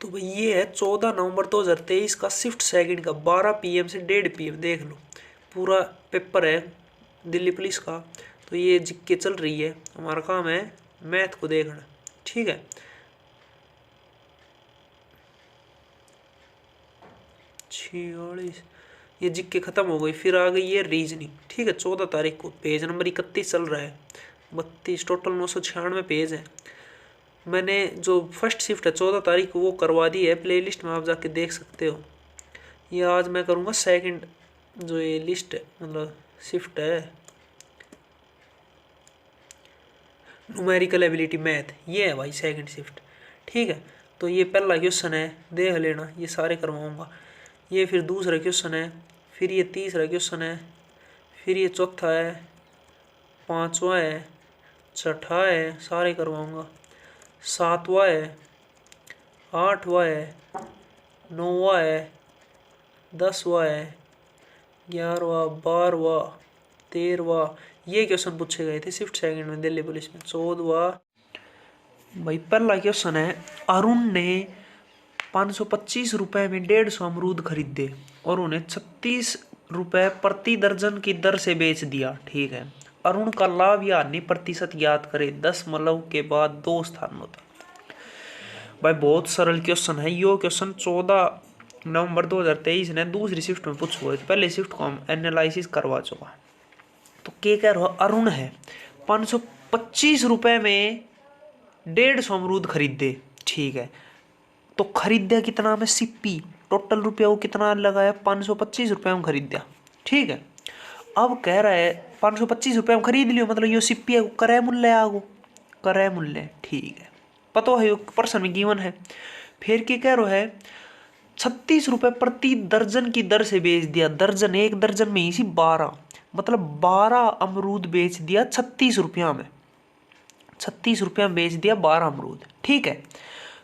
तो भाई ये है 14 नवंबर 2023 का शिफ्ट सेकंड का 12 PM से 1:30 PM। देख लो पूरा पेपर है दिल्ली पुलिस का। तो ये जिक्के चल रही है, हमारा काम है मैथ को देखना। ठीक है, 46 ये जिक्के खत्म हो गई। फिर आ गई ये रीजनिंग। ठीक है, 14 तारीख को पेज नंबर 31 चल रहा है। 32 टोटल 996 पेज है। मैंने जो फर्स्ट शिफ्ट है 14 तारीख को वो करवा दी है, प्ले लिस्ट में आप जाके देख सकते हो। ये आज मैं करूँगा सेकंड जो ये लिस्ट है मतलब शिफ्ट है न्यूमेरिकल एबिलिटी मैथ, ये है भाई सेकंड शिफ्ट। ठीक है, तो ये पहला क्वेश्चन है, देख लेना, ये सारे करवाऊँगा। ये फिर दूसरा क्वेश्चन है, फिर ये तीसरा क्वेश्चन है, फिर ये चौथा है, पांचवा है, छठा है, सारे करवाऊँगा, सातवां है, आठवां है, नौवां है, 10वां है, 11वां, 12वां, 13वां। ये क्वेश्चन पूछे गए थे शिफ्ट सेकंड में दिल्ली पुलिस में। 14वां भाई पहला क्वेश्चन है, अरुण ने 525 रुपए में 150 अमरूद खरीदे और उन्हें 36 रुपए प्रति दर्जन की दर से बेच दिया। ठीक है, अरुण का लाभ या हानि प्रतिशत याद करे 10 के बाद 2 स्थानों तक। भाई बहुत सरल क्वेश्चन है यो। क्वेश्चन 14 नवंबर 2023 ने दूसरी शिफ्ट में पूछा हुआ है। पहले शिफ्ट को हम एनालिसिस करवा चुका। तो क्या कह रहा, अरुण है 525 रुपए में 150 अमरूद खरीदे। ठीक है, तो खरीदा कितना में सिप्पी, टोटल रुपया वो कितना लगाया 525 रुपये में खरीदा। ठीक है, अब कह रहा है 525 रुपये में खरीद लियो, मतलब ये सिप्पी है क्रय मूल्य है, आगो क्रय मूल्य। ठीक है, पता है प्रश्न में गिवन है। फिर क्या कह रहा है 36 रुपये प्रति दर्जन की दर से बेच दिया। दर्जन, एक दर्जन में इसी 12, मतलब 12 अमरूद बेच दिया 36 रुपया में। 36 रुपया में बेच दिया 12 अमरूद। ठीक है,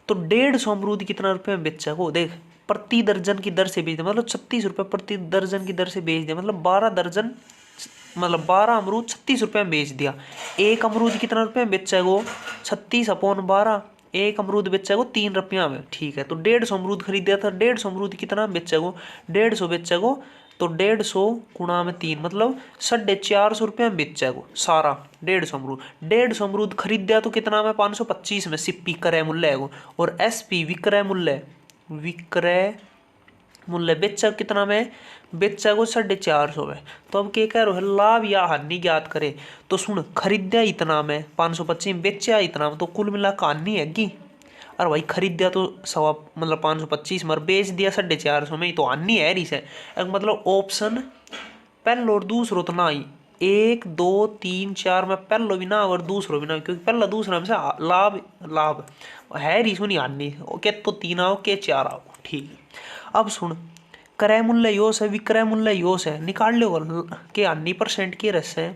तो 150 अमरूद कितना रुपये में बेचा को देख, प्रति दर्जन की दर से बेच दिया, मतलब 36 रुपये प्रति दर्जन की दर से बेच दिया, मतलब 12 दर्जन, मतलब 12 अमरूद 36 रुपये में बेच दिया। एक अमरूद कितना रुपये में बेचा वो 36/12, एक अमरूद बेचा वो 3 रुपया में। ठीक है, तो 150 अमरूद खरीदा था, 150 अमरूद कितना बेचा वो 150 बेचा वो, तो 150 गुणा में 3 मतलब 450 रुपये में बेचा वो सारा 150 अमरूद। 150 अमरूद खरीदा तो कितना में 525 में सिप्पी क्रय मूल्य है वो, और एसपी विक्रय मूल्य, विक्रय मूल्य बेचा कितना में बेचा को 450 में। तो अब क्या कह रहे हो लाभ या हानि ज्ञात करे। तो सुन, खरीदा इतना में 525 में, बेचा इतना में, तो कुल मिला के हानि है की। अरे भाई खरीदा तो सवा मतलब 525 में, बेच दिया 450 में, तो हानि है रही से। मतलब ऑप्शन पहलो और दूसरो तो ना ही, 1 2 3 4 में पहलो भी ना और दूसरो भी ना, क्योंकि पहला दूसरा में से लाभ लाभ है रही सुनी हानि के, तो 3 आओ के 4 आओ। ठीक है, अब सुन, क्रय मूल्य योस है, विक्रय मूल्य योस है, निकाल लो के हानि परसेंट के रस है,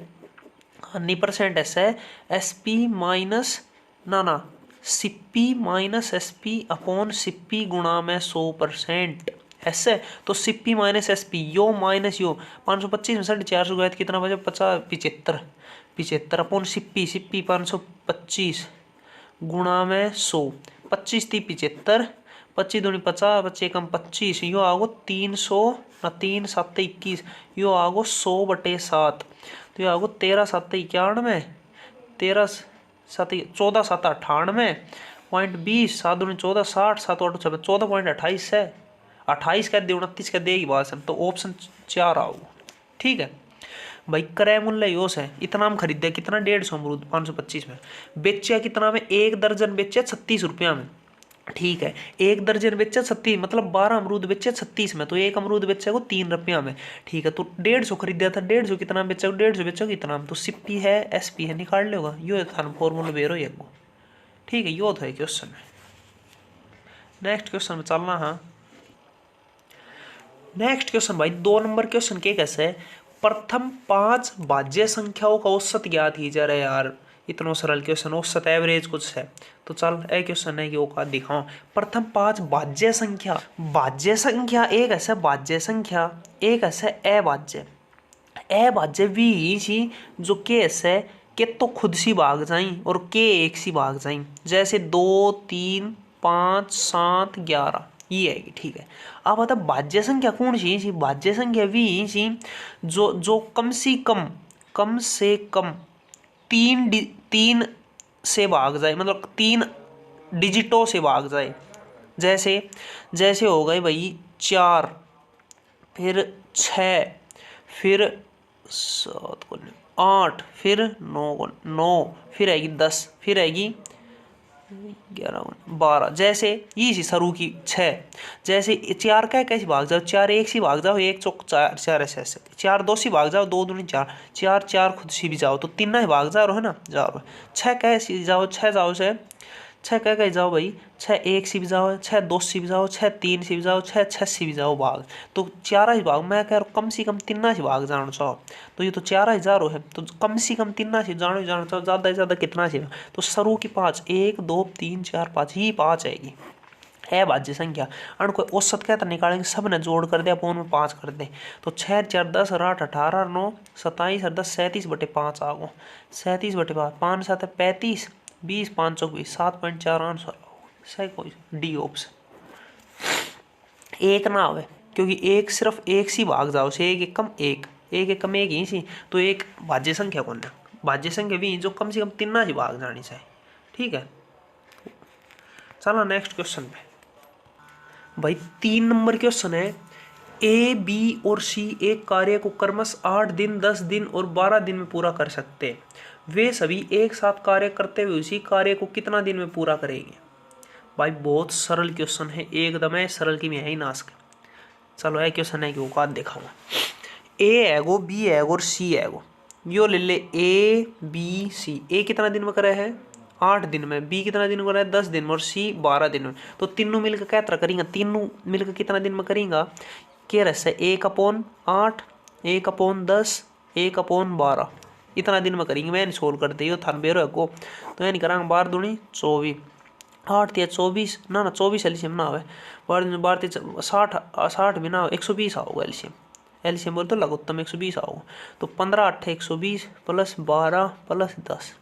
हानि परसेंट ऐसा है एसपी माइनस ना Sippy minus SP upon Sippy गुणा में 100% ऐसे। तो सिप्पी माइनस एसपी यो माइनस यो 525 में 450 गए कितना बचा 50 75 अपॉन सिप्पी, सिप्पी 525 गुणा में 100, 25 × 75, 25 दूनी 50, 25 कम 25, यो आगो 300 ना 3 7 21, यो आगो 100/7, तो यो आगो 13 7 91, 13 7 14 7 98 पॉइंट 20, 7 दूनी 14 60, 7 8 14.28 है, 28 कह दे 29 कह देगी बात। तो ऑप्शन 4 आओ। ठीक है भाई, क्रय मूल्य योस है, इतना हम खरीदे कितना 150 अमरूद 525 में, बेचा कितना में 1 दर्जन बेचा 36 रुपया में। ठीक है, 1 दर्जन बेचा 36 मतलब 12 अमरूद बेचा 36 में, तो एक अमरूद बेचा को 3 रुपया में। ठीक है, तो 150 खरीदा था, 150 कितना बेचा 150 बेचा कितना में, तो सिप्पी है एसपी है, निकाल लेगा यो था फॉर्मूला बेरो ये। ठीक है, यो था क्वेश्चन में। नेक्स्ट क्वेश्चन में चलना। हाँ, नेक्स्ट क्वेश्चन भाई 2 नंबर क्वेश्चन के कैसे है, प्रथम 5 भाज्य संख्याओं का औसत ज्ञात की जा रहा है। यार इतना सरल क्वेश्चन, औसत एवरेज कुछ है, तो चल ए क्वेश्चन है कि वो का दिखाओ। प्रथम 5 भाज्य संख्या, भाज्य संख्या एक ऐसा भाज्य संख्या, एक ऐसा अभाज्य भी सी जो के ऐसे के तो खुद सी भाग जाई और के एक सी भाग जाई, जैसे 2 3 5 7 11 ये आएगी। ठीक है, अब बता भाज्य संख्या कौन सी? भाज्य संख्या भी सी जो जो कम से कम तीन से भाग जाए, मतलब 3 डिजिटों से भाग जाए। जैसे जैसे हो गए भाई 4, फिर 6, फिर 7 को 8, फिर 9 को 9, फिर आएगी 10, फिर आएगी 11 12। जैसे ये सी सरू की 6, जैसे 4 का कैसे भाग जाओ, 4 1 सी भाग जाओ, 1 चौक 4 4 ऐसे 4 2 सी भाग जाओ, 2 दूनी 4 4 4 खुद सी भी जाओ तो 3 ना भाग जाओ है ना, जाओ 6 कैसे जाओ, 6 जाओ से 6 कह जाओ भाई, 6 1 सी भी जाओ, 6 2 सी भी जाओ, 6 3 सी भी जाओ, 6 6 सी भी जाओ भाग। तो 4 ही भाग, मैं कह रहा हूँ कम से कम 3 ही भाग जाना चाहो, तो ये तो 4 ही जा रहा है, तो कम से कम 3 से जाना चाहो, ज़्यादा से ज़्यादा कितना से, तो शुरू की 5 1 2 3 4 5 ही 5 आएगी है भाज्य संख्या। और कोई औसत कहता निकालेंगे, सब ने जोड़ कर दे, अपन में 5 कर दे, तो 6 4 10 और 8 18 9 27 और 10 37/5 आ गो, 37/5 5 7 35 20 5 चौक 20 7.4 आंसर सही कोई डी ऑप्शन। एक ना आवे क्योंकि एक सिर्फ एक सी भाग जाओ से, एक एक कम एक ही सी, तो एक भाज्य संख्या कौन है? भाज्य संख्या भी जो कम से कम 3 ही भाग जानी चाहिए। ठीक है, चलो नेक्स्ट क्वेश्चन पे भाई 3 नंबर क्वेश्चन है। ए बी और सी एक कार्य को क्रमश 8 दिन 10 दिन और 12 दिन में पूरा कर सकते हैं। वे सभी एक साथ कार्य करते हुए उसी कार्य को कितना दिन में पूरा करेंगे? भाई बहुत सरल क्वेश्चन है, एकदम है सरल की मैं ही नाश कर। चलो ये क्वेश्चन है कि औकात दिखाऊंगा। ए हैगो, बी हैगो और सी हैगो, यो ले ले ए बी सी। ए कितना दिन में करे है? 8 दिन में। बी कितना दिन में करे है? 10 दिन में। और सी 12 दिन में। तो तीनों मिलकर क्या तरह करेंगे? तीनों मिलकर कितना दिन में करेंगे? क्या रहता है? 1/8, 1/10, 1/12 इतना दिन में करेंगे। मैं नहीं सोल्व कर दी थान बेरो को, तो नहीं करांगे। 12 दूनी 24, 8 या 24 ना 24 एलसीएम ना आवे, 12 60 60 भी ना 120 आओगे एलसीएम। एलसीएम बोल तो लघुत्तम 120 आओगे, तो 15 8 120 प्लस 12 प्लस 10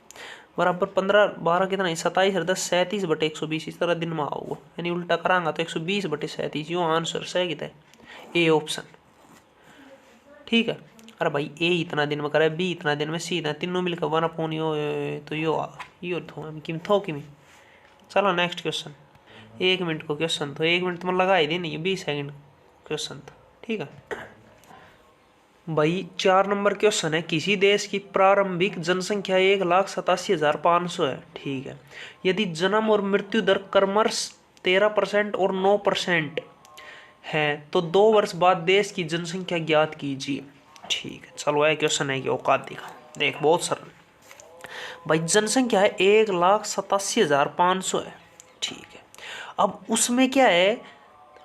बराबर 15 12 कितना है? 27 और 10 37/120 इस तरह दिन में आओगे, यानी उल्टा करांगा तो 120/37। यो आंसर सही कितना है? A option. ठीक है, अरे भाई ए इतना दिन में करे, बी इतना दिन में, सी इतना, तीनों मिलकर 1/4 यो, तो यो थो कि चलो नेक्स्ट क्वेश्चन। 1 मिनट को क्वेश्चन, तो 1 मिनट तो मैं लगा ही देनी, 20 सेकंड क्वेश्चन था। ठीक है भाई 4 नंबर क्वेश्चन है। किसी देश की प्रारंभिक जनसंख्या 1,87,500 है। ठीक है, यदि जन्म और मृत्यु दर क्रमश 13% और 9% है तो 2 वर्ष बाद देश की जनसंख्या ज्ञात कीजिए। ठीक है, चलो यह क्वेश्चन है कि औकात दिखा। देख बहुत सरल भाई, जनसंख्या है 1,87,500 है। ठीक है, अब उसमें क्या है,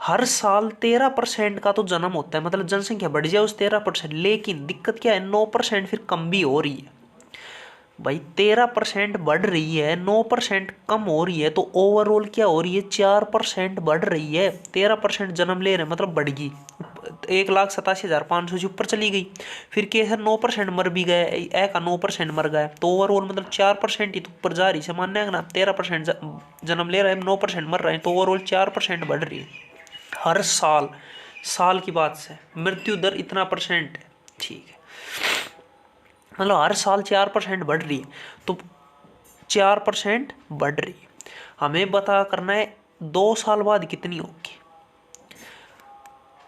हर साल 13% का तो जन्म होता है, मतलब जनसंख्या बढ़ जाए उस 13%। लेकिन दिक्कत क्या है, 9% फिर कम भी हो रही है भाई। 13% बढ़ रही है, 9% कम हो रही है, तो ओवरऑल क्या हो रही है? 4% बढ़ रही है। 13% जन्म ले रहे हैं मतलब बढ़ गई, 1,87,500 से ऊपर चली गई। फिर क्या है, 9% मर भी गए, ए का 9% मर गया, तो ओवरऑल मतलब 4% ही तो ऊपर जा रही है। मानने है ना, 13% जन्म ले रहा है, 9% मर रहे हैं, तो ओवरऑल 4% बढ़ रही है हर साल। साल की बात से मृत्यु दर इतना परसेंट है। ठीक है, मतलब हर साल 4% बढ़ रही है, तो 4% बढ़ रही है। हमें पता करना है 2 साल बाद कितनी होगी।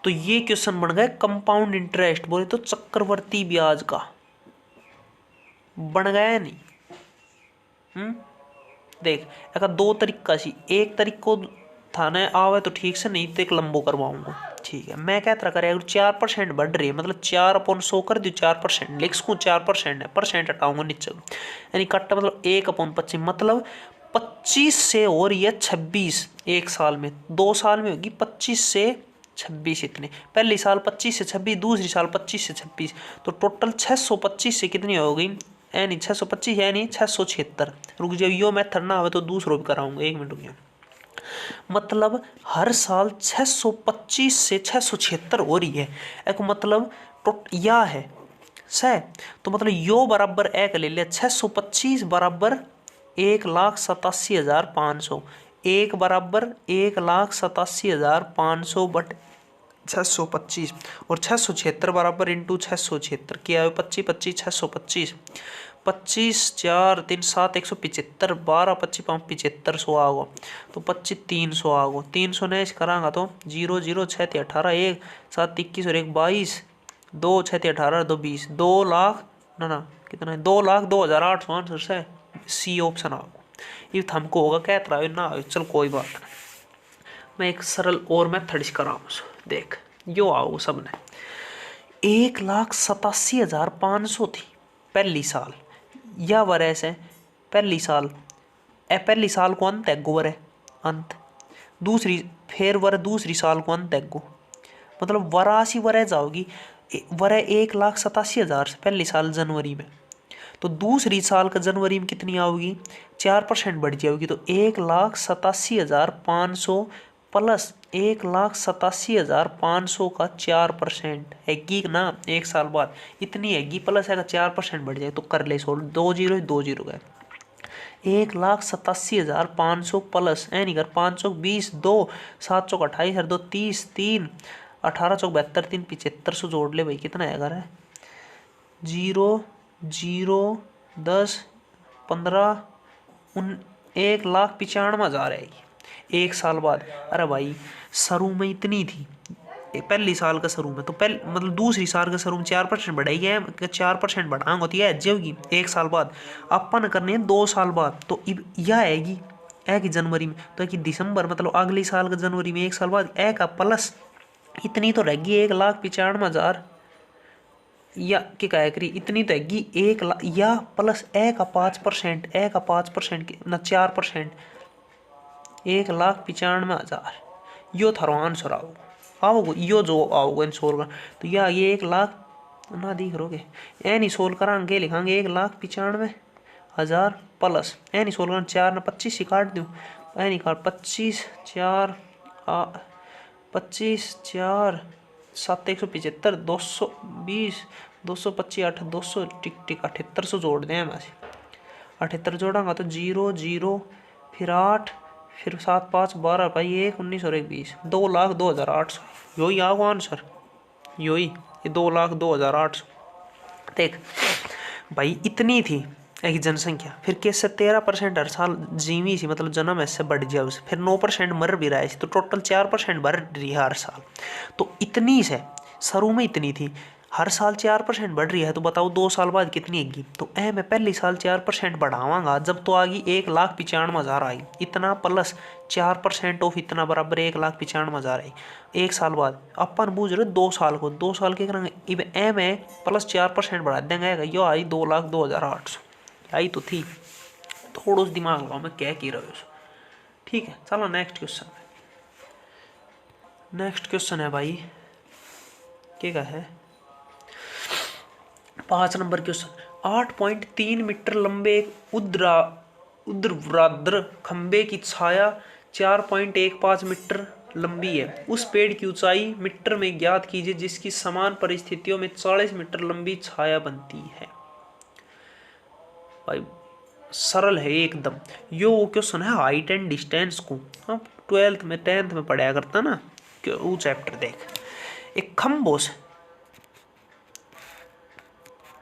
तो ये क्वेश्चन बन गया कंपाउंड इंटरेस्ट, बोले तो चक्रवर्ती ब्याज का बन गया नहीं। देख एक 2 तरीका सी, एक तरीक को थाने आवे तो ठीक से, नहीं तो एक लंबो करवाऊंगा। ठीक है, मैं क्या तरह करे, अगर 4% बढ़ रही है, मतलब 4/100 कर दी, 4% लिख सकूँ, 4% है, परसेंट हटाऊंगा नीचे, यानी कट्टा मतलब 1/25, मतलब 25 से हो रही है 26 एक साल में। 2 साल में होगी 25 से 26 इतने, पहली साल 25 से 26, दूसरी साल 25 से 26, तो टोटल 625 से कितनी हो गई? यानी 625 यानी 676। रुक जाओ, यो मेथड ना आवे तो दूसरों भी कराऊंगा, 1 मिनट रुकिए। मतलब हर साल 625 से 676 हो रही है, एक मतलब या है सही, तो मतलब यो बराबर एक ले लिया, 625 बराबर 1,87,500, 1 बराबर 1,87,500 बट 625 और 676 बराबर इंटू 676 क्या है 25 25 625 25 4 3 7 175 12 25 5 7500 आगो तो 25 300 आगो 300 ने करांगा तो 0 0 6 18 1 7 21 और 1 22 2 6 18 2 20 2 लाख ना कितना है 2,02,800 आंसर से सी ऑप्शन आगो। ये हमको होगा क्या तरह ना चल कोई बात नहीं। मैं एक सरल और मेथड कराऊँ देख यो आओ सबने 1,87,500 थी पहली साल या वरह से पहली साल पहली साल को अंत है गोवर है अंत दूसरी फिर वर दूसरी साल को अंत है गो मतलब वरासी वरह जाओगी वरह 1,87,000 से पहली साल जनवरी में तो दूसरी साल का जनवरी में कितनी आओगी 4% बढ़ जाएगी तो 1,87,500 प्लस 1,87,500 का 4% हैगी ना एक साल बाद इतनी हैगी प्लस है 4% बढ़ जाए तो कर ले सोल्व 2 जीरो 2 जीरो गए 1,87,500 प्लस नहीं कर 520 2 7 चौक 28 2 30 3 18 चौक 72 3 7500 जोड़ ले भाई कितना है अगर है 0 0 10 15 1,95,000 आएगी एक साल बाद। अरे भाई शुरू में इतनी थी पहली साल का शुरू में तो पहले मतलब दूसरी साल का शुरू में 4% बढ़ाई है 4% बढ़ाएंगे होती है होगी एक साल बाद अपन करने हैं 2 साल बाद तो यह आएगी ए की जनवरी में तो कि दिसंबर मतलब अगले साल का जनवरी में एक साल बाद ए का प्लस इतनी तो रहेगी 1,95,000 या क्या कहा करी इतनी तो हैगी 1 लाख या प्लस ए का 5% ना 4% 1,95,000 यो थारो आंसर आओगे यो जो आओगे इन सोल्व कर तो यह ये 1 लाख ना दिख रोगे ए नहीं सोल्व करांगे लिखांगे 1,95,000 प्लस ए नहीं सोल्व करा 4 ना 25 ही काट दूँ ए नहीं काट 25 4 25 4 7 175 220 225 8 200 टिक टिक 7800 जोड़ दें मैं 78 जोड़ांगा तो 0 0 फिर 8 फिर 7 5 12 भाई 1 19 और 1 20 2,02,800 यो ही आओ आंसर यो ही ये 2,02,800 देख भाई इतनी थी एक जनसंख्या फिर कैसे 13% हर साल जीवी सी मतलब जन्म ऐसे बढ़ जाए उसे फिर 9% मर भी रहा है तो टोटल 4% बढ़ रही है हर साल तो इतनी से शुरू में इतनी थी हर साल 4% बढ़ रही है तो बताओ 2 साल बाद कितनी आएगी तो मैं पहली साल 4% बढ़ावांगा जब तो आगी 1,95,000 आई इतना प्लस 4% ऑफ इतना बराबर 1,95,000 आई एक साल बाद अपन बूझ रहे 2 साल को 2 साल के करेंगे में प्लस 4% बढ़ा देंगे यो आई 2,02,800 आई तो थी थोड़ा उस दिमाग लगाओ मैं क्या की रहा हूँ ठीक है। चलो नेक्स्ट क्वेश्चन है भाई क्या है 5 नंबर क्वेश्चन 8.3 मीटर लंबे एक ऊर्ध्वाधर खंबे की छाया 4.15 मीटर लंबी है उस पेड़ की ऊंचाई मीटर में ज्ञात कीजिए जिसकी समान परिस्थितियों में 40 मीटर लंबी छाया बनती है। भाई सरल है एकदम यो क्वेश्चन है हाइट एंड डिस्टेंस को हम 12th में 10th में पढ़ाया करता ना वो चैप्टर देख एक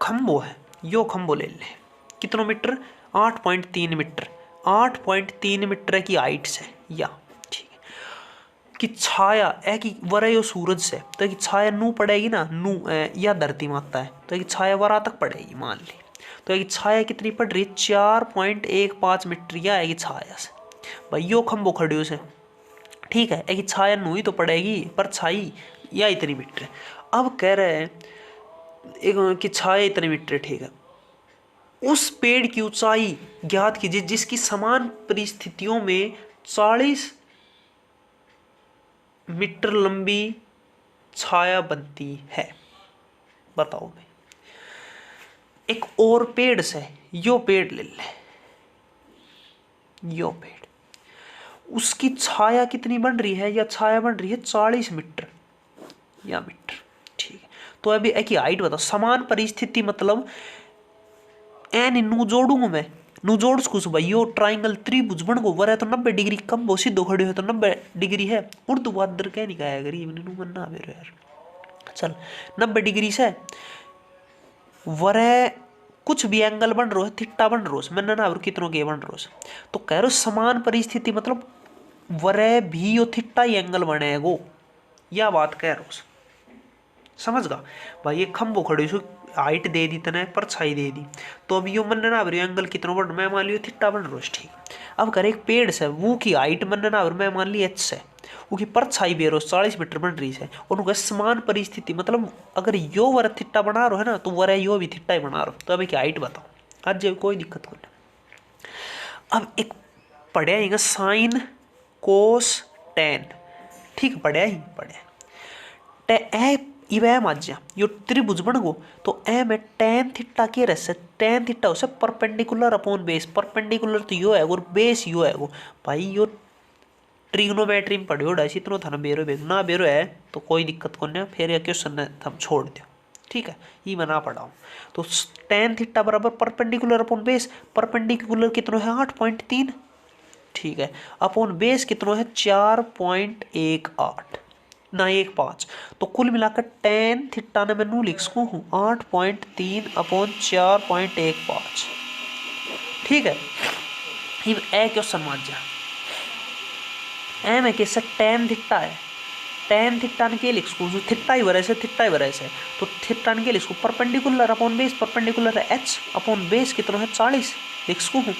खम्बो है यो खम्बो ले ले कितना मीटर 8.3 मीटर 8.3 मीटर की हाइट से या ठीक है कि छाया है कि वरा यो सूरज से तो कि छाया नू पड़ेगी ना नू या धरती माता है तो कि छाया वरा तक पड़ेगी मान ली तो कि छाया कितनी पड़ रही 4.15 मीटर या है कि छाया से भाई यो खम्बो खड़े से ठीक है कि छाया नू ही तो पड़ेगी पर छाई या इतनी मीटर अब कह रहे हैं एक कि छाया इतने मीटर ठीक है उस पेड़ की ऊंचाई ज्ञात कीजिए जिसकी समान परिस्थितियों में 40 मीटर लंबी छाया बनती है। बताओ भाई एक और पेड़ से यो पेड़ ले ले यो पेड़ उसकी छाया कितनी बन रही है या छाया बन रही है 40 मीटर या मीटर ठीक है तो अभी एक ही हाइट बताओ समान परिस्थिति मतलब एन नू जोड़ूंगा मैं नु जोड़ सकूँ भाई यो ट्राइंगल त्रिभुज बन गो वरे तो 90 डिग्री कम वो सीधो खड़े हो तो 90 डिग्री है। उर्दू बहादुर कह नहीं कहा गरीब ने नु मन्ना मेरे यार। चल 90 डिग्री से वरे कुछ भी एंगल बन रहा है थीटा बन रहा है मैंने ना कितनों के बन रहा है तो कह रहे समान परिस्थिति मतलब वरे भी यो थीटा ही एंगल बनेगो या बात कह रहा समझ गा भाई ये खंभो खड़े सो हाइट दे दी तने परछाई दे दी तो अब यो मन ना एंगल कितना बन मैं मान लियो थीटा बन रहा ठीक। अब कर एक पेड़ से वो की हाइट मन ना मैं मान ली एच से वो की परछाई भी रोज 40 मीटर बन रही है और उनका समान परिस्थिति मतलब अगर यो वर थीटा बना रहा है ना तो वर यो भी थीटा ही बना रहा तो अब की हाइट बताओ आज कोई दिक्कत को नहीं। अब एक पढ़िया ही साइन कोस टेन ठीक पढ़िया ही पढ़िया इवे माज्या यो त्रिभुज बन गो तो ए में टेन थीटा के रस टेन थीटा उसे परपेंडिकुलर अपॉन बेस परपेंडिकुलर तो यो है और बेस यो है वो भाई यो ट्रिग्नोमेट्री में पढ़ियो डाइस इतना था ना बेरो ना बेरो है तो कोई दिक्कत को नहीं फिर क्वेश्चन हम छोड़ दो ठीक है ये मैं ना पढ़ाऊँ तो टेन थीटा बराबर परपेंडिकुलर अपॉन बेस परपेंडिकुलर कितना है 8.3 ठीक है अपॉन बेस कितना है 4.18 ना 1.5 तो कुल मिलाकर टेन थीटा ने मैं लिख सकूँ हूँ 8.3 अपॉन 4.15 ठीक है। ये ए क्वेश्चन मान जा ए में कैसे टेन थीटा है टेन थीटा ने के लिख सकूँ थीटा ही वैसे तो थीटा ने के लिख सकूँ परपेंडिकुलर अपॉन बेस परपेंडिकुलर है एच अपॉन बेस कितना है 40 लिख सकूँ हूँ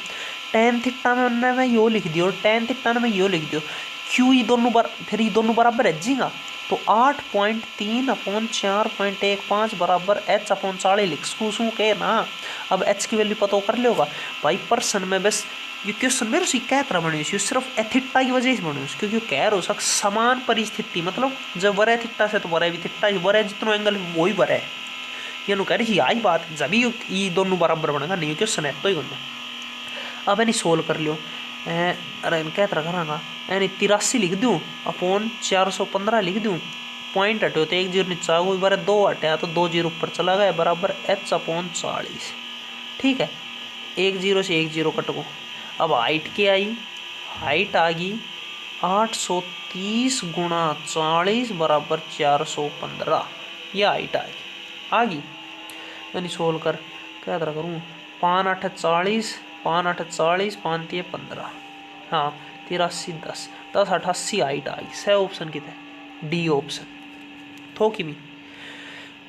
टेन थीटा में मैं यो लिख दियो टेन थीटा में मैं यो लिख दियो क्यों ये दोनों फिर ये दोनों बराबर है जीगा तो 8.3 अपॉन 4.15 बराबर एच अपॉन 40 लिख सकूँ के ना। अब एच की वैल्यू पता कर लेगा भाई पर्सन में बस ये क्वेश्चन मेरे से क्या तरह बने सिर्फ एथिटा की वजह से बने क्योंकि कह रहे हो समान परिस्थिति मतलब जब वरे थीटा से तो वरे भी थीटा वरे जितना एंगल वही वरे ये कह रही आई बात जब ये दोनों बराबर बनेगा नहीं क्वेश्चन है तो ही बनना। अब यानी सोल्व कर लियो अरे क्या तरह करांगा यानी 83 लिख दूँ अपॉन 415 लिख दूँ पॉइंट हटे तो 1 जीरो नीचे वो बार 2 हटे तो 2 जीरो ऊपर चला गया बराबर एच अपॉन 40 ठीक है 1 जीरो से 1 जीरो कट गो। अब हाइट क्या आई हाइट आ गई 830 गुणा 40 बराबर 415 यह हाइट आ गई यानी सोल्व कर क्या तरह करूँ 5 8 40 5 8 40 5 3 15 हाँ 83 10 10 88 हाइट आ गई सही ऑप्शन कितना डी ऑप्शन थोकी मी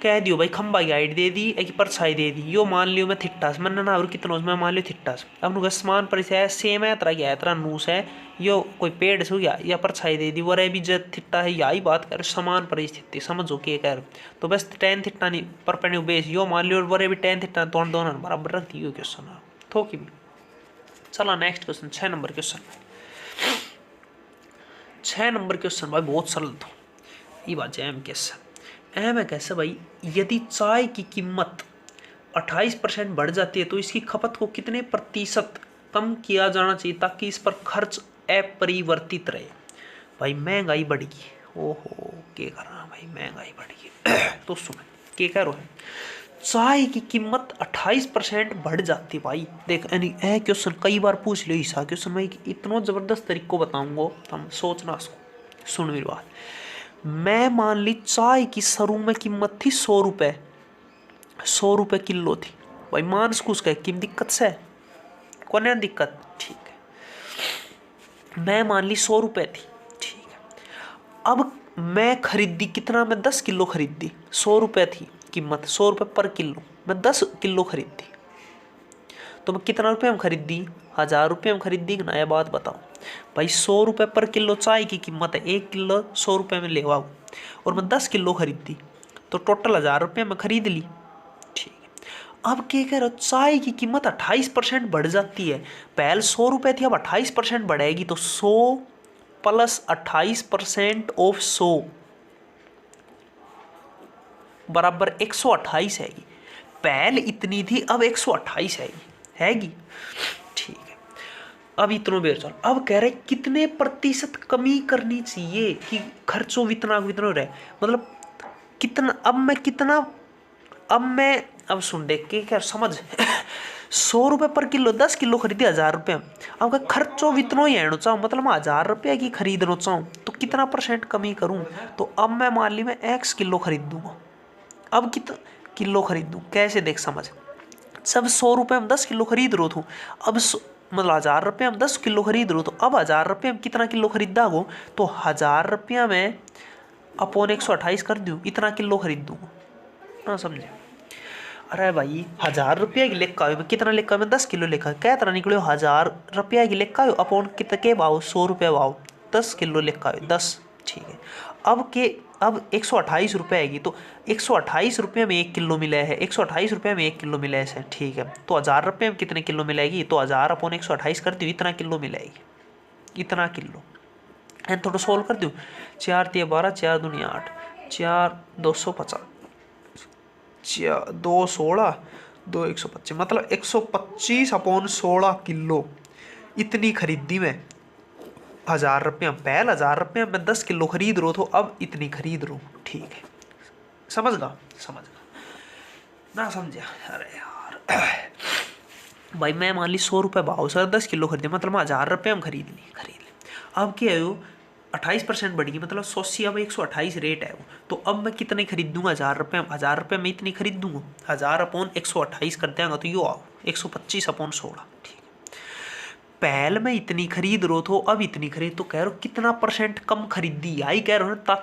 कह दियो भाई खंबा की हाइट दे दी एक परछाई दे दी यो मान लियो मैं थिट्टास मैंने ना और कितना मैं मान लियो थिट्टास अब नुका समान परिचय है सेम है तरह क्या है तरह नूस है यो कोई पेड़ से गया या परछाई दे दी वो भी जब थिट्टा है यही बात कर समान परिस्थिति समझो के कर तो बस टेन थिट्टा नहीं परपेंडिकुलर बेस यो मान लियो और भी टेन थिट्टा दोनों बराबर रख दियो क्वेश्चन थोकी भी। चला next question 6 number question 6 number question भाई बहुत सरल था ये बात है एम है कैसे भाई यदि चाय की कीमत 28% बढ़ जाती है तो इसकी खपत को कितने प्रतिशत कम किया जाना चाहिए ताकि इस पर खर्च अपरिवर्तित रहे। भाई महंगाई बढ़ गई ओहो के कर रहा भाई महंगाई बढ़ गई तो सुन के कह रहा है चाय की कीमत 28% बढ़ जाती भाई देख क्वेश्चन कई बार पूछ लो ऐसा क्वेश्चन मैं इतना जबरदस्त तरीको बताऊंगा हम सोचना सुन मेरी बात मैं मान ली चाय की शुरू में कीमत थी 100 रुपये किलो थी भाई मान उसको उसका कीमत दिक्कत से कौन है दिक्कत ठीक है मैं मान ली 100 रुपये थी ठीक है। अब मैं खरीदी कितना मैं 10 किलो खरीदी 100 रुपये थी कीमत 100 रुपये पर किलो मैं 10 किलो खरीदी तो मैं कितना रुपये में खरीदी 1000 रुपये में खरीदी ना यह बात बताओ भाई 100 रुपये पर किलो चाय की कीमत है 1 किलो 100 रुपये में लेवा और मैं 10 किलो खरीदी तो टोटल 1000 रुपये में खरीद ली ठीक है। अब क्या कह रहे हो चाय की कीमत 28% बढ़ जाती है पहले 100 रुपये थी अब 28% बढ़ेगी तो 100 प्लस 28% ऑफ 100 बराबर 128 हैगी पहले इतनी थी अब 128 हैगी ठीक है। अब इतना बेर चल अब कह रहे कितने प्रतिशत कमी करनी चाहिए कि खर्चों इतना रहे मतलब कितना अब मैं अब सुन देख के क्या समझ 100 रुपये पर किलो, 10 किलो खरीदे 1000 रुपये। अब खर्चो भी इतना ही आना चाहूँ, मतलब मैं 1000 रुपये की खरीदना चाहूँ तो कितना परसेंट कमी करूँ। तो अब मैं मान ली मैं x किलो खरीद दूंगा। अब कितना किलो खरीद दूँ, कैसे देख समझ। सब 100 रुपये में 10 किलो खरीद रो थू। अब मतलब 1000 रुपये में 10 किलो खरीद रो, तो अब 1000 रुपये में कितना किलो खरीदा हो, तो 1000 रुपया में अपॉन 128 कर दूँ, इतना किलो खरीद दूँगा ना, समझे। अरे भाई 1000 रुपये की लेखा में कितना लेखा में 10 किलो लेखा क्या तरह निकलो, 1000 रुपये की लेखा अपॉन कितने के भाव 100 रुपये भाव 10 किलो लेखा 10, ठीक है। अब 128 रुपये आएगी, तो 128 रुपये में 1 किलो मिला है, 128 रुपये में 1 किलो मिला है, ठीक है। तो 1000 रुपये में कितने किलो मिलेगी, तो 1000 अपॉन 128 कर दी, इतना किलो मिलेगी, इतना किलो। एंड थोड़ा सोल्व कर दूँ, 4 3 12, 4 दूनी 8, 4 250, 2 16, 2 125, मतलब 125 अपॉन 16 किलो इतनी खरीदी मैं 1000 रुपये में। पहले 1000 रुपये में 10 किलो खरीद रो, तो अब इतनी खरीद रो, ठीक है। समझ गा ना, समझा। अरे यार भाई मैं मान ली 100 रुपये भाव सर 10 किलो खरीदे, मतलब मैं 1000 रुपये में खरीद ली। अब क्या है वो 28% बढ़ी, मतलब 180, अब 128 रेट है वो। तो अब मैं कितने खरीद दूंगा, 1000 रुपये में, 1000 रुपये में इतनी खरीद दूंगा, 1000 अपॉन 128 कर देंगे, तो यो आओ 125 अपॉन 16, ठीक है। पहले मैं इतनी खरीद रो, तो अब इतनी खरीद, तो कह रहे हो कितना परसेंट कम खरीदी आई, कह रहे हो ना।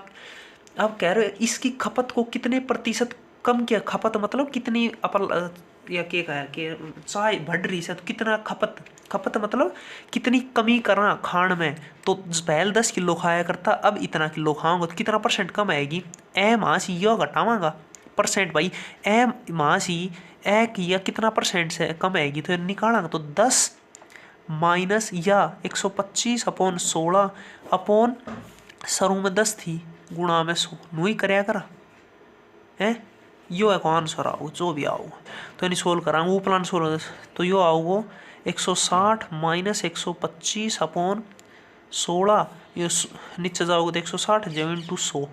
अब कह रहे हो इसकी खपत को कितने प्रतिशत कम किया, खपत मतलब कितनी अपन या के कहा कि चाय बढ़ रही है, तो कितना खपत मतलब कितनी कमी करना खान में। तो पहले 10 किलो खाया करता, अब इतना किलो खाऊंगा, तो कितना परसेंट कम आएगी। ए मास यो घटावांगा परसेंट भाई, ए मास ही ए की या कितना परसेंट से कम आएगी, तो निकालांगा, तो 10 माइनस या 125 अपॉन 16 अपॉन शुरू में 10 थी गुणा में 100 नू ही कराया करा है। यो एक आंसर आओ जो भी आओ, तो इन्हें सोल्व करांगे, वो प्लान सोल्व, तो यो आओ 160 माइनस 125 अपॉन 16, ये नीचे जाओगे तो 160 जब इंटू 100,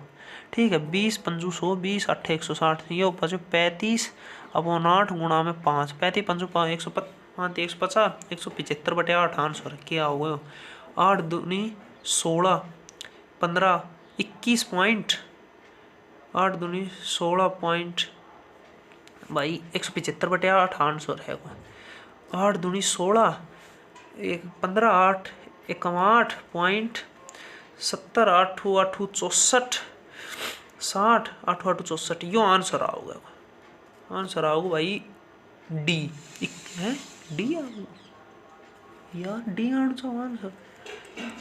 ठीक है। 20 पंजू 100, 20 8 160, ये बचे 35 अपॉन 8 गुणा में 5, 35 पंजू 150, 175 बटे 8 आंसर क्या होगा, 8 दूनी 16, 15 21 पॉइंट, 8 दूनी 16 पॉइंट भाई 175 बटे 8 आंसर है वो। 8 दूनी 16, 15 8 8 पॉइंट 70, 8 8 64, 60, 8 8 64, यो आंसर आओगे, आंसर आओगे भाई डी है, डी यार, डी आंसर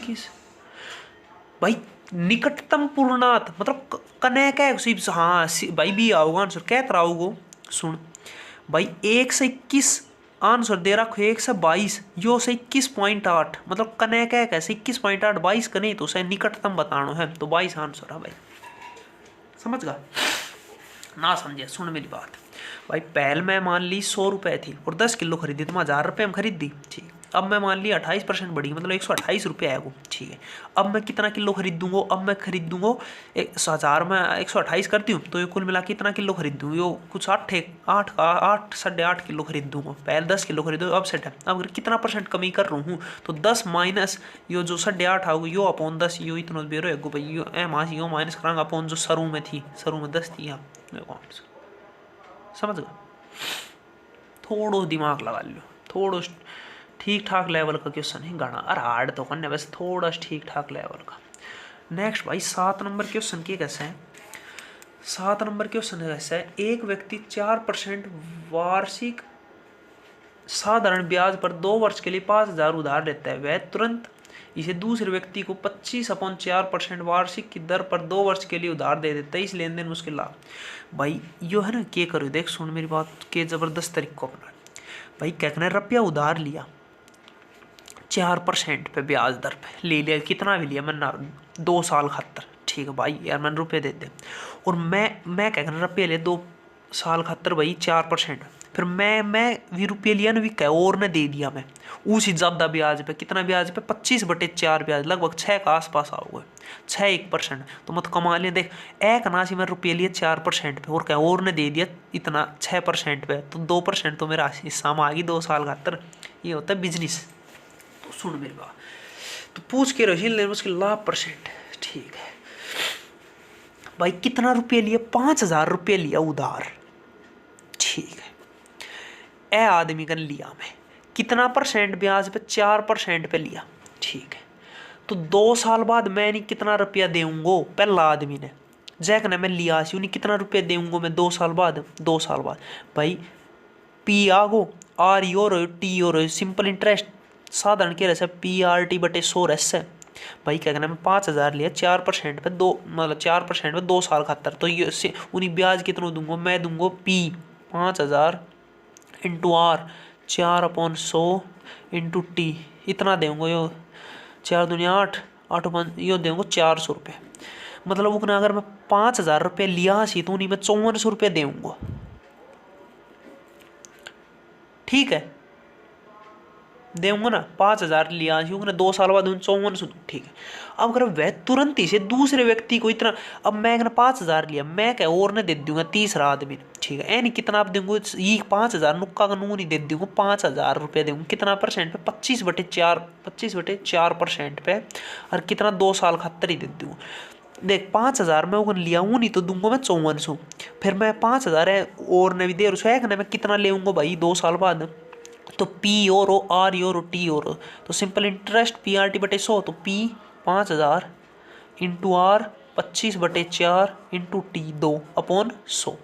किस भाई निकटतम पूर्णांक मतलब कने का हाँ भाई बी आओगा आंसर, क्या तरह आओगो सुन भाई 1 से 21 आंसर दे रखो, 1 से 22 यो से 21.8, मतलब कने का कैसे 21.8 22 कने, तो उसे निकटतम बताना है, तो 22 आंसर है भाई। समझ गया ना, समझे सुन मेरी बात भाई। पहले मैं मान ली 100 रुपये थी और 10 किलो खरीदी, तो मैं 1000 रुपये में खरीद दी, ठीक। अब मैं मान ली 28% बढ़ी, मतलब 128 रुपये आएगा, ठीक है। अब मैं कितना किलो खरीद दूंगा, अब मैं खरीद दूंगा 1000 में 128 करती हूँ, तो ये कुल मिला के कितना किलो खरीद दूँ, यो कुछ 8 साढ़े 8 किलो खरीद दूंगा। पहले 10 किलो खरीदो, अब सेट है। अब अगर कितना परसेंट कमी कर रहा हूँ, तो 10 माइनस यो जो 8.5 आओगे यो अपॉन 10, यो इतना बेरो है भाई, यो मास यो माइनस करांगा अपॉन जो शुरू में थी, शुरू में 10 थी यहाँ। समझ गए, थोड़ा दिमाग लगा लो, थोड़ा ठीक ठाक लेवल का क्वेश्चन है, गाना अरे हार्ड तो करने वैसे थोड़ा ठीक ठाक लेवल का। नेक्स्ट भाई 7 नंबर क्वेश्चन के कैसे है, 7 नंबर क्वेश्चन कैसे है, एक व्यक्ति 4% वार्षिक साधारण ब्याज पर 2 वर्ष के लिए 5000 उधार लेता है, वह तुरंत इसे दूसरे व्यक्ति को 25/4% वार्षिक की दर पर 2 वर्ष के लिए उधार दे देता है, इस लेन देन मुश्किल लाभ। भाई यो है ना, क्या करो देख सुन मेरी बात के जबरदस्त तरीके को अपना भाई। क्या कहना, रुपया उधार लिया 4% पे ब्याज दर पे ले लिया, कितना भी लिया मैंने 2 साल खातर, ठीक है भाई यार मैंने रुपये दे दे, और मैं क्या कहना रुपये ले 2 साल खातर भाई 4%, फिर मैं भी रुपये लिया ना, भी कह और ने दे दिया मैं उसी ज़्यादा ब्याज पे। कितना ब्याज पे? 25/4 ब्याज, लगभग 6 का आसपास आओगे, 6-1%। तो मत कमा लिया। देख, एक नासी में रुपये लिए 4% पे, और क्या और ने दे दिया इतना 6% पे, तो 2% तो मेरा हिस्सा में आ गई 2 साल खातर। ये होता है बिजनेस। तो सुन मेरी बात, तो पूछ के रही ले उसके लाभ परसेंट। ठीक है भाई, कितना रुपये लिया? 5,000 रुपये लिया उधार। ठीक है, ए आदमी का लिया मैं, कितना परसेंट ब्याज पे? 4% पे लिया। ठीक है, तो 2 साल बाद मैं नहीं कितना रुपया देऊंगा? पहला आदमी ने जैक ने मैं लिया सी, उन्हें कितना रुपया देऊंगा मैं 2 साल बाद? 2 साल बाद भाई पी आगो आर योर टी और सिंपल इंटरेस्ट साधारण के रहे PRT/100 रहसे भाई। क्या कहना, मैं 5,000 लिया 4% पे, 2 मतलब 4% पे 2 साल खातर। तो ये उन्हें ब्याज कितना दूंगा मैं? दूंगा P 5,000 into R 4/100 into T, इतना दूंगा। यो 4 दूनी 8, 8 यो दूंगा 400 रुपये। मतलब उतना अगर मैं 5,000 रुपये लिया सी तो उन्हीं में 5400 रुपये दूंगा। ठीक है, देऊंगा ना, 5,000 लिया सी उन्हें 2 साल बाद 5400। ठीक है, अब अगर वह तुरंत ही से दूसरे व्यक्ति को इतना, अब मैं 5,000 लिया, मैं क्या और ने दे दूंगा तीसरा आदमी। ठीक है, नहीं कितना आप देंगे? ये 5,000 नुक्का कानून ही दे दूंगा, 5,000 रुपये दूंगा। कितना परसेंट पे? 25/4% पे, और कितना 2 साल खातर ही दे दूंगा। देख, 5,000 मैं उन लिया हूँ, नहीं तो दूंगा मैं 5400। फिर मैं 5,000 है और ने भी दे रहा है, मैं कितना ले भाई 2 साल बाद? तो P और R और T और, तो सिंपल इंटरेस्ट PRT/100, तो P 5,000 into R 25/4 into T 2/100।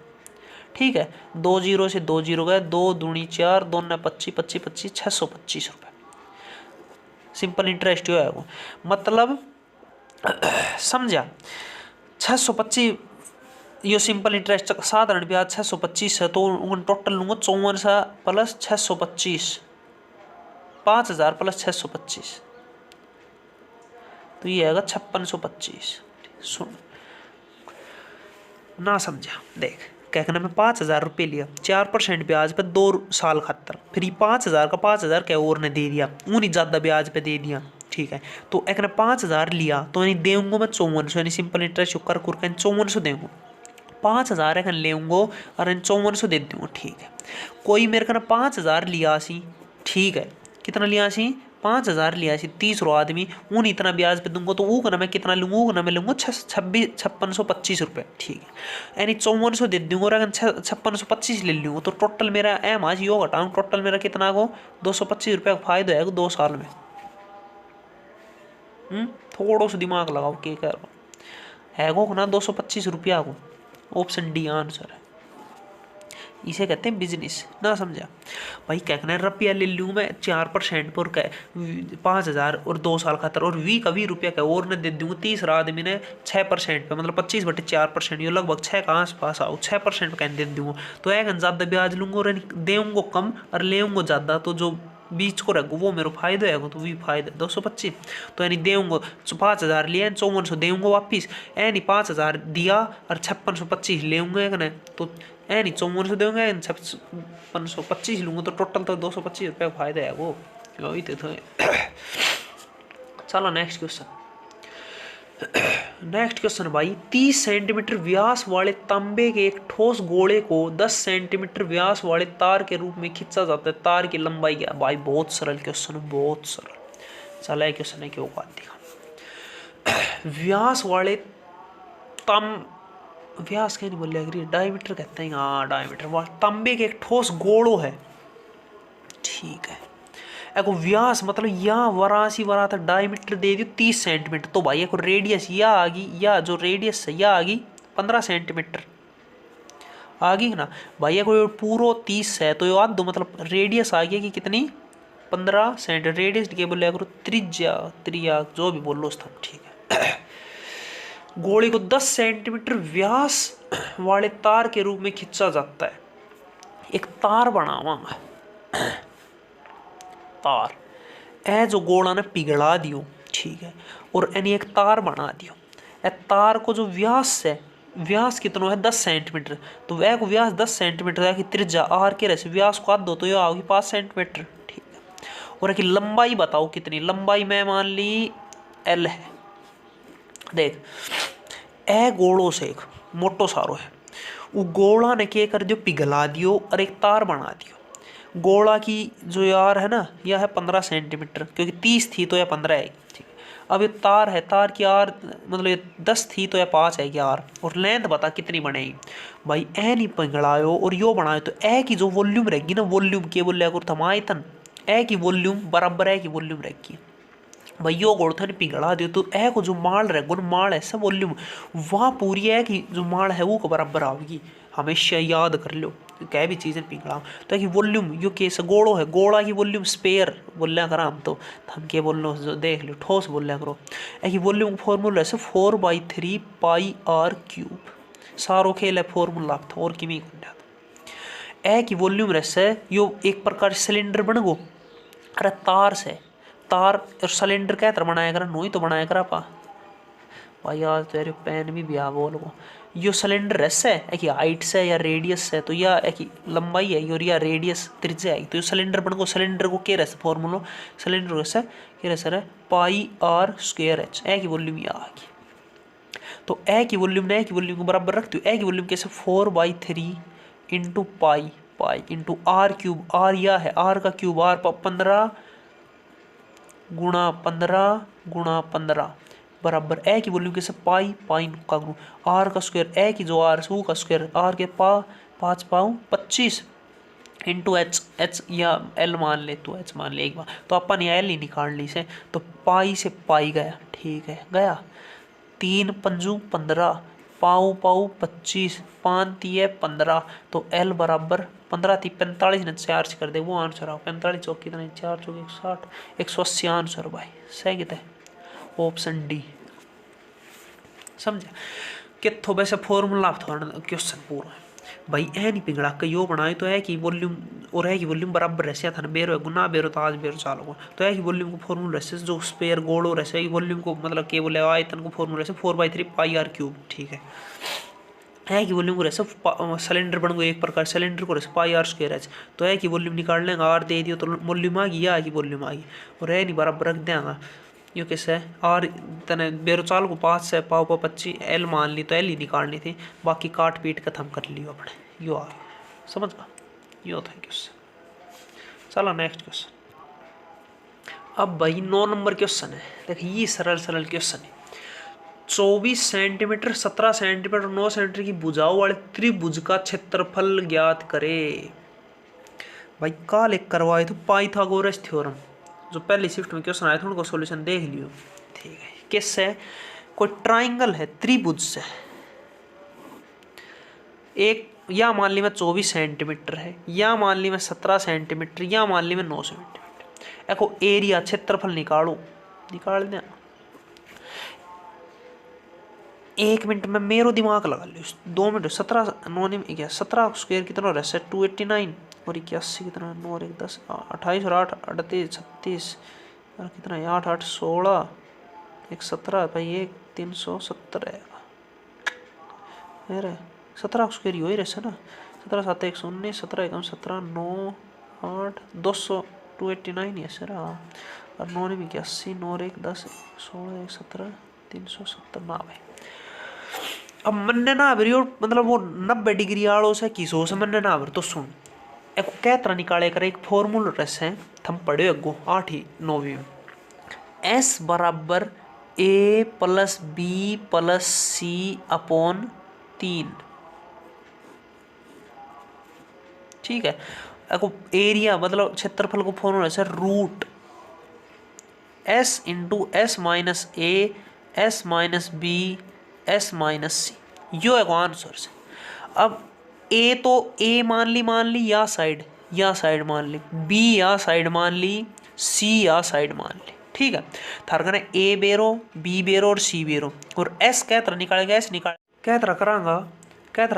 ठीक है, 2 जीरो से 2 जीरो गए, 2 दूनी 4, 2 ने 25, 25, 25, 625 रुपये सिंपल इंटरेस्ट जो है वो। मतलब समझा? 625 यो सिंपल इंटरेस्ट साधारण ब्याज 625 है, तो उन टोटल लूंगा 5400 प्लस 625, 5,000 प्लस 625, तो ये आएगा 5625। सुन ना समझा? देख, क्या कहना, मैं 5,000 रुपये लिया 4% ब्याज पे 2 साल खातर। फिर ये 5,000 का 5,000 क्या और ने दे दिया, उन्हीं ज़्यादा ब्याज पे दे दिया। ठीक है, तो एक ने 5,000 लिया तो यानी देंगे मैं 5400, यानी सिंपल इंटरेस्ट कर 5400 देंगे। 5,000 एक लेंगे और 5400 दे दूँगा। ठीक है, कोई मेरे को 5,000 लिया सी। ठीक है, कितना लिया सी? 5,000 लिया सी, तीसरा आदमी उन इतना ब्याज पे दूंगा, तो वो करना मैं कितना लूँगा? वो करना मैं लूँगा 5625 रुपये। ठीक है, यानी 5400 दे दूँगा और अगर 5625 ले लूँगा, तो टोटल मेरा एम आज यो घटाऊँ, टोटल मेरा कितना को 225 रुपये का फायदा है 2 साल में। थोड़ा सा दिमाग लगाओ, क्या कर रहा है गो ना 225 रुपया को। ऑप्शन डी आंसर है, इसे कहते हैं बिजनेस। ना समझा भाई? क्या कहना है, रुपया ले लूँ मैं 4% पर, क्या 5,000 और 2 साल खातर, और 20 का 20 रुपया क्या और ने दे दूँगा तीसरा आदमी ने 6% पे, मतलब 25/4%, ये लगभग 6 का आसपास आओ, 6% पे दे दूँगा। तो एक ज़्यादा ब्याज लूँगा और देऊँगा कम और लेऊँगा ज़्यादा, तो जो बीच को रखो वो मेरा फायदा है, तो भी फायदा 225। तो यानी देऊँगा 5,000 लिया 5400 देऊँगा वापिस, यानी 5,000 दिया और 5625 लेऊँगा एक ने, तो यानी 5400 देंगे 5625 लूँगा, तो टोटल तो 225 रुपये का फायदा है वो। वही तो चलो नेक्स्ट क्वेश्चन। नेक्स्ट क्वेश्चन भाई, 30 सेंटीमीटर व्यास वाले तांबे के एक ठोस गोले को 10 सेंटीमीटर व्यास वाले तार के रूप में खींचा जाता है, तार की लंबाई क्या? भाई बहुत सरल क्वेश्चन है, बहुत सरल। चला है क्वेश्चन है, क्यों बात दिखा। व्यास वाले व्यास क्या नहीं बोले, अगर डायमीटर कहते हैं, हाँ डायमीटर वाले तांबे के एक ठोस गोलो है। ठीक है, एक व्यास मतलब यहाँ वरासी वरा था, डायमीटर दे दियो 30 सेंटीमीटर, तो भाई एक रेडियस या आ गई, या जो रेडियस है या आ गई 15 सेंटीमीटर आ गई ना भाई। एक पूरा 30 है, तो ये आध दो मतलब रेडियस आ गया कि कितनी 15 सेंटीमीटर। रेडियस के बोले करो त्रिज्या जो भी बोल लो उस। ठीक है, गोले को 10 सेंटीमीटर व्यास वाले तार के रूप में खींचा जाता है। एक तार बनावांगा, तार ए जो गोला ने पिघला दियो। ठीक है, और यानी एक तार बना दियो। ए तार को जो व्यास है व्यास कितना है 10 सेंटीमीटर, तो वह को व्यास 10 सेंटीमीटर है कि त्रिज्या आर के रहे व्यास को आध दो तो ये आओगी 5 सेंटीमीटर। ठीक है, और कि लंबाई बताओ कितनी, लंबाई में मान ली एल है। देख ए गोड़ों से एक मोटो सारो है, वो गोला ने क्या कर दियो पिघला दियो और एक तार बना दियो। गोला की जो यार है ना यह है 15 सेंटीमीटर, क्योंकि 30 थी तो यह 15 है। ठीक है, अब ये तार है, तार की आर मतलब ये 10 थी तो यह 5 है आर, और लेंथ बता कितनी बनेगी भाई। ए नहीं पिघलायो और यो बनायो तो ए की जो वॉल्यूम रहेगी ना, वॉल्यूम के बोलिया कर थमा आयतन, ए की वॉल्यूम बराबर है की वॉल्यूम रहेगी भाई। यो गोड़थन पिघला दियो तो ए को जो माल रहेगा ना, माल है सब वॉल्यूम वहाँ पूरी है कि जो माल है वो को बराबर आवेगी। हमेशा याद कर लो क्या भी चीज़ें पिघला तो कि वॉल्यूम यो केस गोड़ो है, गोड़ा की वॉल्यूम स्पेयर बोलिया करा हम क्या बोल जो देख लो ठोस बोलिया करो। ए की वॉल्यूम फॉर्मूला है 4/3 पाई आर क्यूब, सारो खेल है फॉर्मूला था और किमी ए की वॉल्यूम रहे यो एक प्रकार सिलेंडर बन गो। अरे तार से तार और सिलेंडर क्या तरह बनाया करा, नो ही तो बनाया करा पा भाई। आज तो यार पेन भी ब्याह बोल को यो सिलेंडर ऐसा है कि हाइट से या रेडियस है तो या एक लंबाई है और या रेडियस त्रिज्या है तो यो सिलेंडर बन को। सिलेंडर को क्या रहता फॉर्मूला, सिलेंडर कैसे क्या रहता है पाई आर स्क्वायर एच। ए की वॉल्यूम यह आ गई, तो ए की वॉल्यूम ने ए की वॉल्यूम को बराबर रखती हूँ। ए की वॉल्यूम कैसे 4/3 into pi, pi into R cube, R या है आर का क्यूब, आर 15 गुणा 15 गुणा 15 बराबर ए की वॉल्यूम कैसे पाई, पाई का गुण आर का स्क्वायर, ए की जो आर है का स्क्वायर, आर के 5 पाऊँ 25 इंटू एच, एच या एल मान ले तो एच मान ले एक बार, तो अपन यहाँ एल ही निकाल ली से तो पाई से पाई गया। ठीक है गया 3 पंजू 15 पाऊ पाऊ 25 5 तिये 15 तो एल बराबर 15 थी 45 ने 4 से कर दे वो आंसर आओ 45 चौक कितना 4 चौक 160 180 आंसर भाई सही कितना है ऑप्शन डी। समझा कितो वैसे फॉर्मूला थोड़ा क्वेश्चन पूरा भाई ए नहीं पिघला के यो बनाए तो है कि वॉल्यूम और है कि वॉल्यूम बराबर रहसे था बेरो गुना बेरो तो आज बेरो चालो तो है कि वॉल्यूम को फॉर्मूला रहसे जो स्पेयर गोलो रहसे कि वॉल्यूम को मतलब के बोले आयतन को फॉर्मूला रहसे 4/3 पाई आर क्यूब। ठीक है कि वॉल्यूम को रहसे सिलेंडर बन गए एक प्रकार सिलेंडर को रहसे पाई आर स्क्वायर है तो है कि वॉल्यूम निकाल लेंगे आर दे दियो तो वॉल्यूम आ गई या कि वॉल्यूम आ गई और है नहीं बराबर रख देंगे यो कैसे है आर तने बेरो चाल को 5 से पाव 25 एल मान ली तो एल ही निकालनी थी बाकी काट पीट खत्म कर लियो अपने यो आ गया समझ गया यो था क्वेश्चन। चलो नेक्स्ट क्वेश्चन। अब भाई 9 नंबर क्वेश्चन है देखिए ये सरल सरल क्वेश्चन है 24 सेंटीमीटर 17 सेंटीमीटर और 9 सेंटीमीटर की भुजाओं वाले त्रिभुज का क्षेत्रफल ज्ञात करे। भाई काल एक करवाए तो पाइथागोरस थ्योरम जो पहली शिफ्ट में क्वेश्चन आया था उनको सॉल्यूशन देख लियो। ठीक है किससे कोई ट्राइंगल है त्रिभुज से एक या मान ली मैं 24 सेंटीमीटर है या मान ली मैं 17 सेंटीमीटर या मान ली मैं 9 सेंटीमीटर एको एरिया क्षेत्रफल निकालो निकाल दें 1 मिनट में मेरो दिमाग लगा लियो 2 मिनट 17 9 में क्या 17 स्क्वायर कितना रहता है 289 और 81 कितना 9 और 1 10 28 और 8 38 36 और कितना है 8 8 16 1 17 भाई 1 370 है अरे 17 स्क्वायर ही हो ही रहता ना 17 7 119 17 1 17 9 8 200 289 है सर और 9 में 81 9 और 1 10 16 1 17 370 ना भाई। अब मन्ने ना भरियो मतलब वो 90 डिग्री आड़ो से किसो से मन्ने ना भर तो सुन एक क्या तरह निकाले कर एक फॉर्मूला रस है थम पढ़े अगो 8वीं 9वीं में S बराबर A plus B plus C upon 3। ठीक है एको एरिया मतलब क्षेत्रफल को फॉर्मूला है root S into S minus A S minus B S minus C यो एक आंसर से। अब A तो A मान ली या साइड मान ली B या साइड मान ली C या साइड मान ली। ठीक है थार कहना A बेरो B बेरो और C बेरो और S क्या तरह निकालेगा S निकाल क्या तरह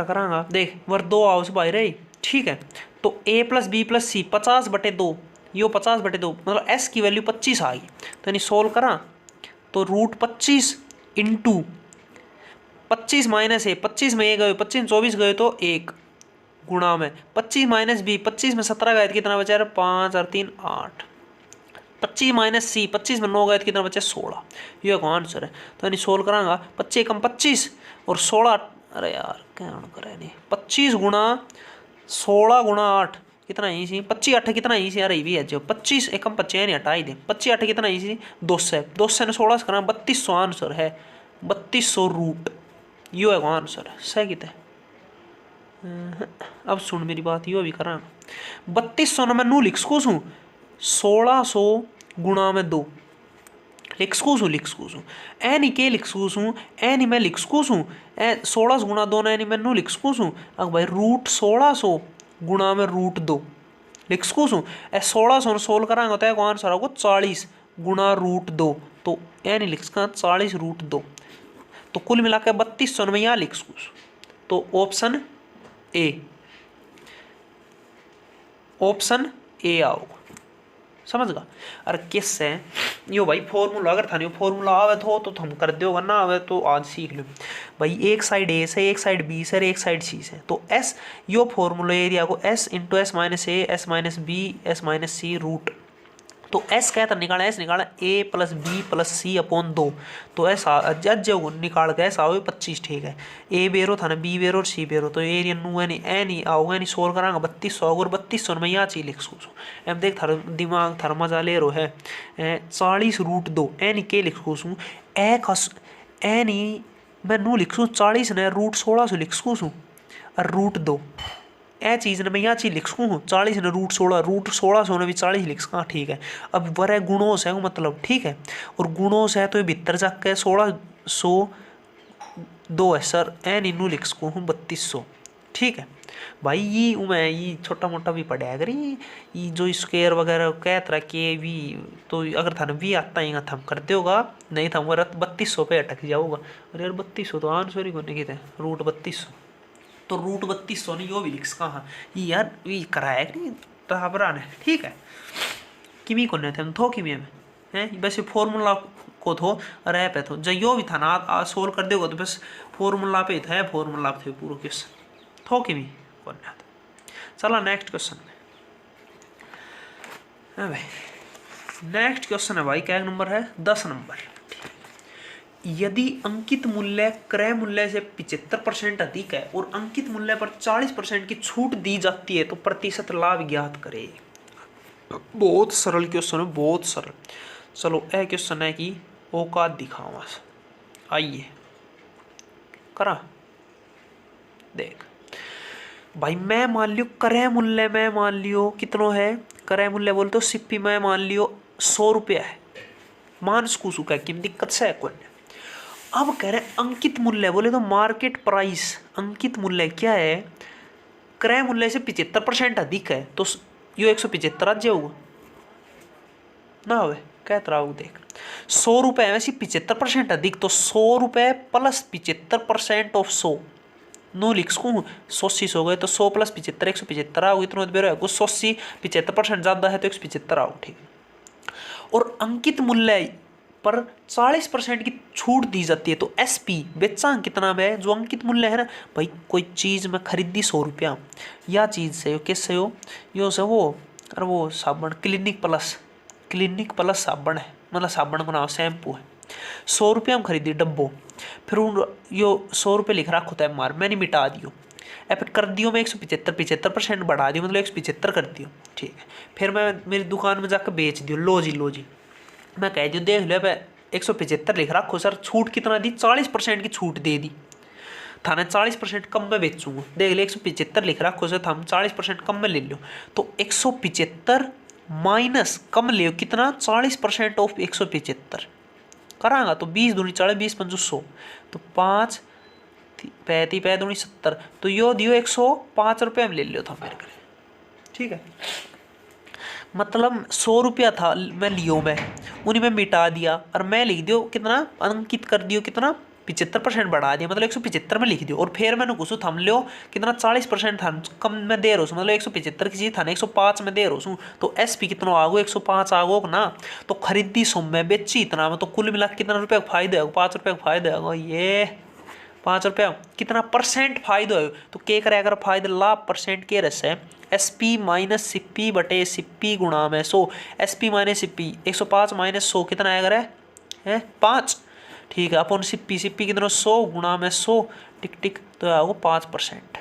करांगा देख वर 2 आओ से बाहर रही। ठीक है तो A plus B plus C 50/2 यो 50/2 मतलब S की वैल्यू 25 आ गई तो यानी सोल्व करा तो रूट 25 इंटू 25 माइनस ए, 25 में ए गए, 25 में 24 गए तो 1 गुणा में 25 माइनस बी, 25 में 17 गए तो कितना बचा है 5 और 3 8। 25 माइनस सी, 25 में 9 गए तो कितना बचा 16। ये का आंसर है। तो यानी सोल्व करांगा 25 कम 25 और 16, अरे यार क्या करे नहीं, 25 गुणा 16 गुणा 8 कितना ही सी, 25 8 कितना ही सी, अरे भी है जो 25 एकम 25 यानी हटा ही दे, 25 8 कितना ही सी 200, 200 ने 16 से करा 3200 आंसर है, 3200 रूट यो है आंसर सही कितना। अब सुन मेरी बात, यो भी करा 3200 ने मैं नू लिख सकूँ 1600 गुणा में 2 लिख सकूँ एनी के लिख सकूँ एनी मैं लिख सकूँ 16 गुणा 2 ने एनी मैं नू लिख सकूँ। अब भाई रूट 1600 गुणा में रूट 2 लिख सकूँ 1600 सोल्व करांगा तो आंसर होगा 40 गुणा रूट 2, तो एनी लिख सका 40 रूट 2, तो कुल मिला के 3200 में यहाँ लिख सकूँ। तो ऑप्शन ए आओगा, समझ गा। अरे किस है यो भाई फॉर्मूला, अगर था नहीं फॉर्मूला आवे तो हम कर दोगा, ना आवे तो आज सीख लो भाई। एक साइड ए से, एक साइड बी से, एक साइड सी से, तो एस यो फॉर्मूला एरिया को S into S minus A, S minus B, S minus C root, तो एस क्या था निकाला, एस निकाला A plus B plus C upon 2, तो एस जो निकाल के एस आओगे 25 ठीक है। ए बेरो था ना, बी बेरो और सी बेरो, तो एरिया नू एनी आओगे नहीं सोल्व करांगा 3200 और 3200 में यहाँ चीज लिख सकूँ। एम देख थार दिमाग थार मजा ले रो है 40 रूट 2 एनी के लिख सकूँ एनी मैं नू लिख सकूँ 40 ने रूट 1600 लिख सकूँ और रूट 2 ए चीज़ ने मैं यहाँ चीज लिख सकूँ 40 ने रूट 1600 ने भी 40 लिख सका ठीक है। अब वह गुणों से मतलब ठीक है, और गुणों से तो ये भीतर जाके 1602 है सर, एन इनू लिख सकूँ 3200 ठीक है भाई। ये मैं ये छोटा मोटा भी पढ़ा अगर ये जो स्क्वायर वगैरह कह तरह के भी, तो अगर था भी आता ही थम कर दोगा, नहीं था 3200 पे अटक जाऊगा। अरे यार 3200 तो आंसर ही कोने की थे रूट 3200, तो रूट 3200 ने यो भी लिख कहाँ ये यार ये कराया नहीं बराबर ने ठीक है। किमी को नहीं थे हम थो किमी में हैं, बस ये फॉर्मूला को थो अरे पे थो जब यो भी था ना सोल्व कर देगा तो बस फॉर्मूला पे था, फॉर्मूला पे पूरा क्वेश्चन थो किमी को नहीं था। चला नेक्स्ट क्वेश्चन में भाई, नेक्स्ट क्वेश्चन है भाई क्या नंबर है 10 नंबर। यदि अंकित मूल्य क्रय मूल्य से 75% अधिक है और अंकित मूल्य पर 40% की छूट दी जाती है तो प्रतिशत लाभ ज्ञात करें। बहुत सरल क्वेश्चन है, बहुत सरल। चलो यह क्वेश्चन है कि औकात दिखाओ, आइए करा देख भाई। मैं मान लियो क्रय मूल्य में मान लियो कितनो है, क्रय मूल्य बोलते हो सिप्पी में मान लियो 100 रुपया है, मान सकूँ का किम दिक्कत से है कौन। अब कह रहे अंकित मूल्य बोले तो मार्केट प्राइस, अंकित मूल्य क्या है क्रय मूल्य से 75% अधिक है, तो यो 175 आ जाऊगा ना हो क्या तरह देख 100 रुपये वैसे 75% अधिक, तो 100 रुपये प्लस 75% ऑफ 100 नो लिख सकूँ 180 हो गए, तो 100 प्लस 75 175 आओगे, इतना बेरो है 180 75% ज़्यादा है तो 175 आओ ठीक। और अंकित मूल्य पर 40% की छूट दी जाती है, तो एसपी बेचा कितना में जो अंकित मूल्य है ना भाई, कोई चीज़ में खरीदी 100 रुपया, या चीज़ से किससे हो यो से वो, अरे वो साबुन क्लिनिक प्लस साबुन है, मतलब साबुन बनाओ शैम्पू है 100 रुपया में खरीदी डब्बो, फिर उन यो 100 रुपये लिख रखा होता है मार मैंने मिटा दियो, फिर कर दियो मैं 175% बढ़ा दियो, मतलब 175 कर दियो ठीक है। फिर मैं मेरी दुकान में जाकर बेच दियो, लो जी मैं कह दियो देख लो 175 लिख रखो सर, छूट कितना दी 40% की छूट दे दी थाने, 40% कम में बेचूंगा, देख ले 175 लिख रखो सर हम 40% कम में ले लो, तो 175 माइनस कम ले कितना 40% ऑफ 175 करांगा, तो 20 दूनी 40 20 5 100, तो 5 पैंती 5 दूनी 70, तो यो दियो 105 रुपये में ले लियो था मेरे घर ठीक है। मतलब 100 रुपया था मैं लियो मैं उन्हीं में मिटा दिया और मैं लिख दियो कितना अंकित कर दियो कितना 75% बढ़ा दिया, मतलब 175 में लिख दियो, और फिर मैंने कुछ थम लियो कितना 40% था कम में दे रहा मतलब 175 की चीज़ था 105 में दे रहा, तो एसपी कितना आगो 105 आगो ना, तो खरीदी सुम में बेची इतना में, तो कुल मिला कितना रुपये का फायदा है 5 रुपये का फायदा है ये ₹5 कितना परसेंट फायदो है तो के करे अगर फायदा लाभ परसेंट के रस है SP माइनस CP बटे CP गुणा में 100 SP माइनस CP 105 माइनस 100 कितना आएगा है 5 ठीक है अपन CP कितना 100 गुणा में 100 टिक टिक तो आएगा 5%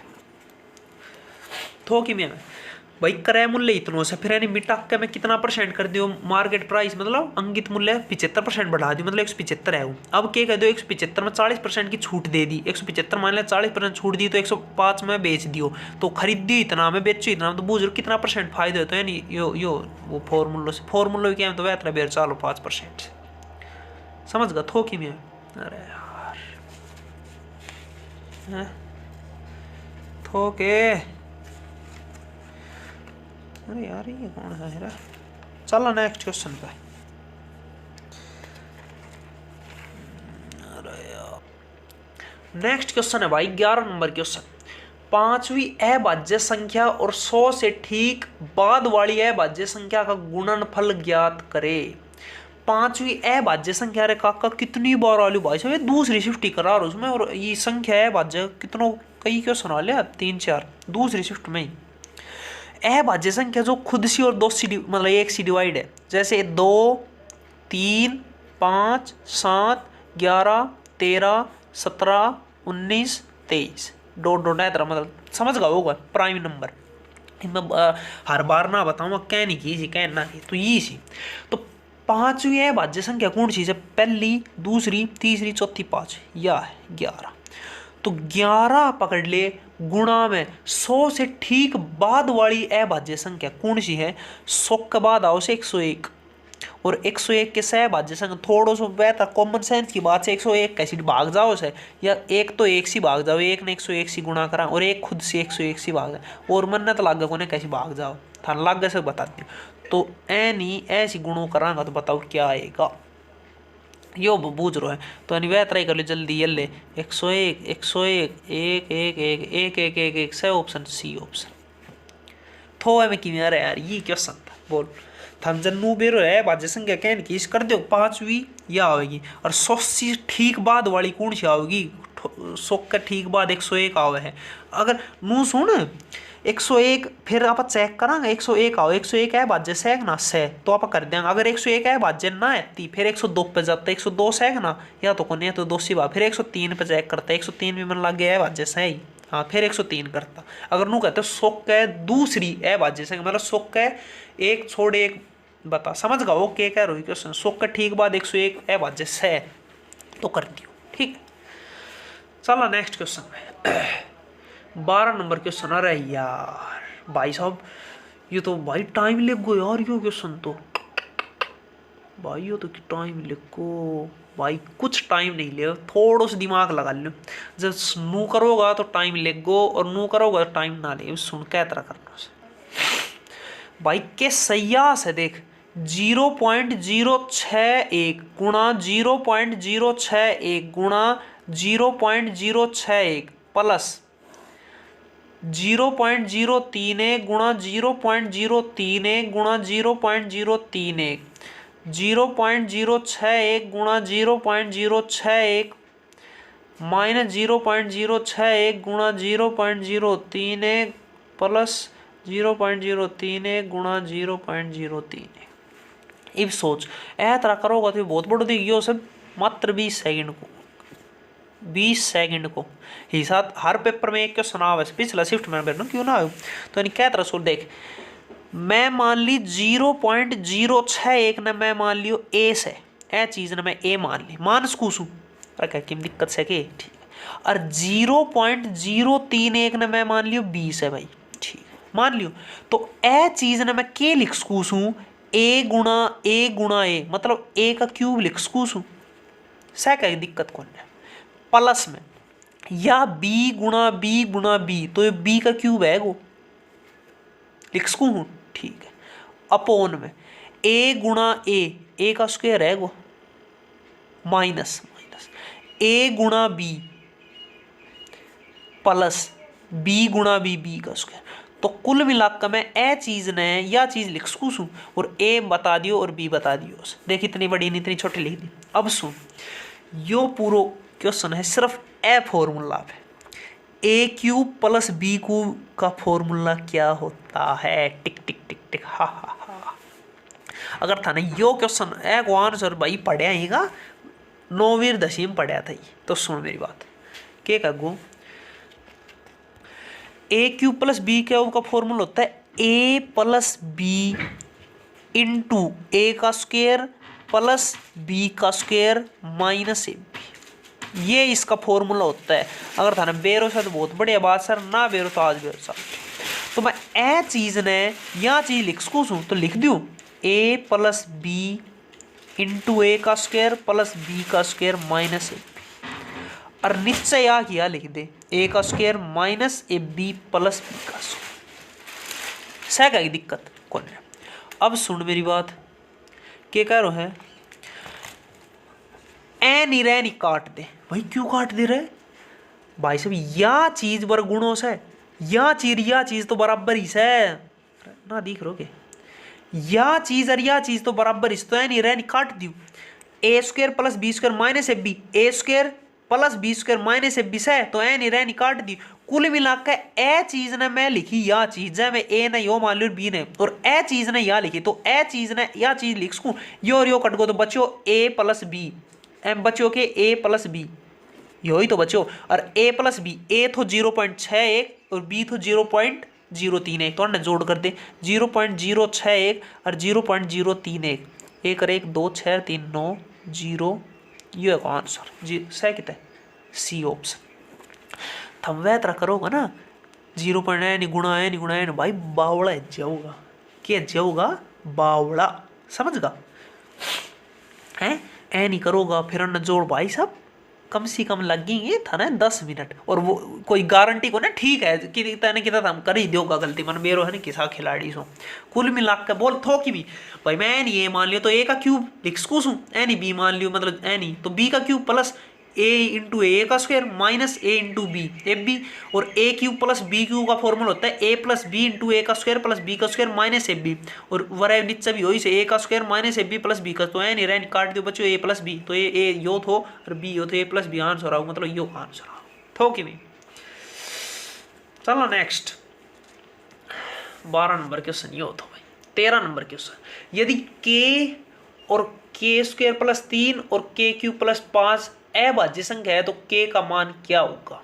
थोक ही में भाई क्रय मूल्य इतना से फिर यानी मिटाक में कितना परसेंट कर दियो मार्केट प्राइस मतलब अंकित मूल्य 75% बढ़ा दियो मतलब 175 है। अब क्या कह दो 175 में 40% की छूट दे दी 175 मान लिया 40% छूट दी तो 105 में बेच दियो तो खरीद दी इतना में बेचो इतना तो बूझ कितना परसेंट फायदा होता है यानी यो वो फॉर्मूला क्या है तो वह बेर चालो 5% समझ गया थोक ही में। अरे यार थोके अरे यार ये कौन है यार चलो नेक्स्ट क्वेश्चन पे। अरे यार नेक्स्ट क्वेश्चन है भाई 11 नंबर क्वेश्चन। पांचवी अभाज्य संख्या और 100 से ठीक बाद वाली अभाज्य संख्या का गुणनफल ज्ञात करे। पांचवी अभाज्य संख्या रे काका कितनी बार आलू भाई साहब दूसरी शिफ्ट ही करा रहा उसमें और ये संख्या अभाज्य कितनों कई क्वेश्चन आ लिया 3-4 दूसरी शिफ्ट में ही। अभाज्य संख्या जो खुद सी और दो सी मतलब एक सी डिवाइड है जैसे 2 3 5 7 11 13 17 19 23 डॉट डॉट है मतलब समझ गया होगा प्राइम नंबर इनमें हर बार ना बताऊँ क्या नहीं की क्या ना की तो ये सी तो पांचवी अभाज्य संख्या कौन सी है पहली दूसरी तीसरी चौथी 5 या है 11 तो 11 पकड़ ले गुणा में 100 से ठीक बाद वाली अभाज्य संख्या कौन सी है 100 के बाद आओ से 101 और 101 के सहभाज्य संख्या थोड़ा सा बेहतर कॉमन सेंस की बात से 101 कैसी भाग जाओ से या एक तो एक सी भाग जाओ एक ने 101 सी गुणा करा और एक खुद से 101 सी भाग जाए और मन तो लाग कोने कैसी भाग जाओ थान लाग से बता दी तो नहीं ऐसी गुणों करांगा तो बताओ क्या आएगा यो बूझ रहा है तो अनिवार्य ट्राई कर लो जल्दी ये ले 101 101 1 1 1 1 1 1 1 से ऑप्शन सी ऑप्शन थो है में कि यार ये क्वेश्चन था बोल थम जन्नू बेरो है भाज्य संख्या कहन की इस कर दो पांचवी या आवेगी और 100 से ठीक बाद वाली कौन सी आवेगी 100 का ठीक बाद 101 आवे है अगर नू सुन 101 फिर आप चेक करांगे 101 आओ 101 है भाज्य सेक ना से तो आप कर देंगे अगर 101 है भाज्य ना आती फिर 102 पे जाता 102 सेक ना या तो कोने तो 2 सी बात फिर 103 पे चेक करता 103 भी मन लग गया है भाज्य से ही हाँ फिर 103 करता अगर नू कहते 100 है दूसरी है भाज्य से मतलब 100 है एक छोड़ एक बता समझ गया वो क्या कह रही क्वेश्चन 100 का ठीक बाद 101 है भाज्य से तो कर दियो ठीक चलो नेक्स्ट क्वेश्चन 12 नंबर क्वेश्चन आ रहा है यार भाई साहब ये तो भाई टाइम लग गो यार यो क्वेश्चन तो भाई यो तो टाइम लग गो भाई कुछ टाइम नहीं ले थोड़ा सा दिमाग लगा लो जब नू करोगा तो टाइम लग गो और नू करोगा तो टाइम ना ले सुन क्या तरह करना से भाई के सयास है देख 0.061 गुणा 0.061 गुणा 0.061 प्लस 0.031 गुणा 0.031 गुणा 0.031 0.061 गुणा 0.061 माइनस 0.061 गुणा 0.031 प्लस 0.031 गुणा 0.031 अब सोच ऐ तरह करोगा तो बहुत बड़ा दिख सब मात्र 20 सेकंड को हिसाब हर पेपर में एक क्वेश्चन आवे पिछला शिफ्ट में बैठना क्यों ना आयो तो नहीं क्या तरह सोच देख मैं मान ली 0.061 ने मैं मान लियो ए से ए चीज ने मैं ए मान ली मान सकूँ पर क्या किम दिक्कत से के ठीक और 0.031 ने मैं मान लियो बी से भाई ठीक मान लियो तो ए चीज ने मैं के लिख सकूँ ए गुणा ए मतलब ए का क्यूब लिख सकूँ से क्या दिक्कत कौन है प्लस में या बी गुणा बी तो ये बी का क्यूब है वो लिख सकूँ ठीक है अपोन में ए गुणा ए का स्क्वायर है वो माइनस ए गुणा बी प्लस बी गुणा बी का स्क्वायर तो कुल मिलाकर मैं ए चीज ने या चीज लिख सकूँ और ए बता दियो और बी बता दियो देख इतनी बड़ी नहीं इतनी छोटी लिख दी अब सुन यो पूरा क्वेश्चन है सिर्फ ए फॉर्मूला पे ए क्यूब प्लस बी क्यूब का फॉर्मूला क्या होता है? टिक टिक टिक टिक हा हा हा। अगर था ना यो क्वेश्चन ए को आंसर भाई पढ़िया हीगा 9वीं 10वीं में पढ़िया था तो सुन मेरी बात के कगो ए क्यूब प्लस बी क्यूब का फॉर्मूला होता है A plus B into A का स्क्वायर प्लस बी का स्क्वायर माइनस ए बी। ये इसका फॉर्मूला होता है। अगर था ना बेरो से तो बहुत बढ़िया बात सर, ना बेरो तो आज बेरो सर। तो मैं ए चीज ने यह चीज लिख सकूँ तो लिख दूँ A plus B into A का स्क्वायर प्लस बी का स्क्वायर माइनस ए बी, और नीचे या किया लिख दे ए का स्क्वायर माइनस ए बी प्लस बी का स्क्वायर। सह का दिक्कत कौन है? अब सुन मेरी बात क्या कह रहे हैं, ए नहीं रह नहीं काट दे। भाई क्यों काट दे रहे भाई साहब? या चीज बर गुणों से या चीज तो बराबर ही से ना दिख रहे या चीज और या चीज तो बराबर इस तो है नहीं रह नहीं काट दियो a square plus b square minus A b a square plus b square minus A b से तो ए नहीं रह नहीं काट दी। कुल मिला के ए चीज ने मैं लिखी या चीज है मैं ए ने यो मान लियो बी ने और ए चीज ने या लिखी तो ए चीज ने या चीज लिख सकूं यो और यो कट गो तो बच्चों ए प्लस बी एम बच्चों के ए प्लस बी यो ही तो बच्चों और ए प्लस बी ए तो 0.61 और बी तो 0.031 तो हमने जोड़ कर दे 0.061 और 0.031 एक और 1 2 6 3 9 0 ये है आंसर जी सही कितना सी ऑप्शन। थम वह तरह करोगा ना 0.9 गुणा भाई बावड़ा है जाऊगा क्या जाऊगा बावड़ा समझगा है ए नहीं करोगा फिर न जोड़ भाई साहब कम से कम लगेंगे था ना 10 मिनट और वो कोई गारंटी को ना ठीक है कि तने कितना हम कर ही दोगा गलती मन मेरो है ना किसा खिलाड़ी सो कुल मिला के बोल थो कि भी भाई मैं ए नहीं ए मान लियो तो ए का क्यूब लिख सकूँ ए नहीं बी मान लियो मतलब ए नहीं तो बी का cube plus A into A का square minus A into B A B और A cube plus B cube का फॉर्मूला होता है A plus B into A का स्क्वायर प्लस बी का स्क्वायर माइनस ए बी और वह नीचे भी वही से ए का स्क्वायर माइनस ए बी प्लस बी का तो ए नहीं रह काट दो बच्चों ए प्लस बी तो ए यो थो और बी यो तो ए प्लस बी आंसर आओ मतलब यो आंसर आओ थो कि नहीं। चलो नेक्स्ट 12 नंबर क्वेश्चन ये होता भाई 13 नंबर क्वेश्चन यदि के और के स्क्वायर प्लस 3 और के क्यूब प्लस 5 अभाज्य संख्या है तो के का मान क्या होगा?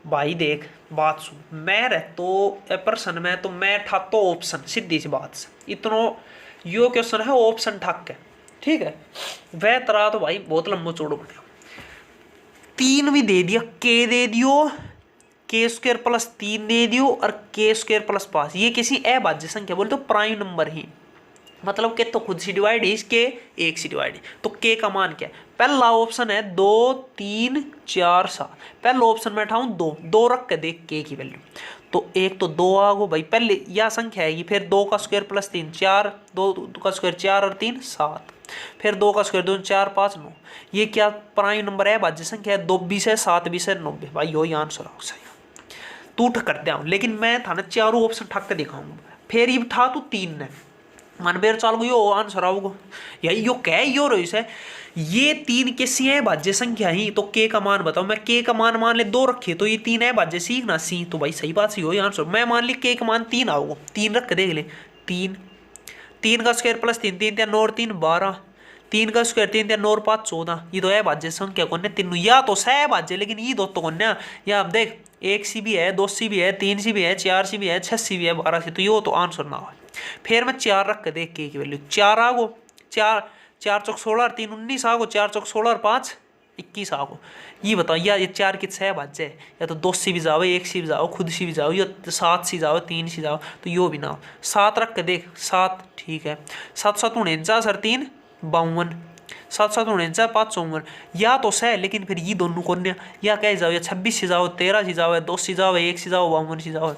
भाई देख बात सुन मैं रहतो प्रश्न में तो मैं ठातो ऑप्शन सीधी सी बात से इतना यो क्वेश्चन है ऑप्शन ठाक है ठीक है वह तरह तो भाई बहुत लंबो चौड़ो बने 3 भी दे दिया के दे दियो के स्क्वायर प्लस 3 दे दियो और के स्क्वायर प्लस 5 ये किसी अभाज्य संख्या बोले तो प्राइम नंबर ही मतलब के तो खुद से डिवाइड है इसके एक से डिवाइड है तो के का मान क्या है? पहला ऑप्शन है 2 3 4 7 पहला ऑप्शन में उठाऊं 2 रख के देख के की वैल्यू तो एक तो 2 आ गो भाई पहले यह संख्या है फिर 2 का स्क्वायर प्लस 3 4 2 का स्क्वायर 4 और 3 7 फिर 2 का स्क्वायर 2 4 5 9 ये क्या प्राइम नंबर है भाज्य संख्या है 2 20 है 7 20 है 90 भाई यही आंसर आ सही तू ठक कर दिया लेकिन मैं था ना चारों ऑप्शन ठक के दिखाऊंगा फिर ये था तू 3 ने मन बेर चाल गो यो आंसर आओगे यही यो कह यो रही से ये 3 कैसी है भाज्य संख्या ही तो के का मान बताओ मैं के का मान ले 2 रखे तो ये 3 है भाज्य सीखना सी तो भाई सही बात सी हो आंसर मैं मान ली के का मान 3 आओगे 3 रख के देख ले 3 का स्क्वायर प्लस 3 3 3 9 3 12 3 का स्क्वायर 3 3 9 5 14 ये तो है भाज्य संख्या कौन है 3 या तो सह भाज्य लेकिन ये दो तो कौन है या अब देख 1 सी भी है 2 सी भी है 3 सी भी है 4 सी भी है 6 सी भी है 12 सी तो यो तो आंसर ना हो फिर मैं 4 रख के देख के की वैल्यू 4 आ गो 4 चौक 16 और 3 19 आ गो 4 चौक 16 और 5 21 आ गो ये बताओ या ये 4 किस है भाज्य है या तो 2 सी भी जाओ 1 सी भी जाओ खुद सी भी जाओ या 7 सी जाओ 3 सी जाओ तो यो भी ना 7 रख के देख 7 ठीक है 7 7 49 सर 3 52 7 7 49 5 54 या तो सह लेकिन फिर ये दोनों कौन या कह जाओ या 26 सी जाओ 13 सी जाओ 2 सी जाओ 1 सी जाओ 52 सी जाओ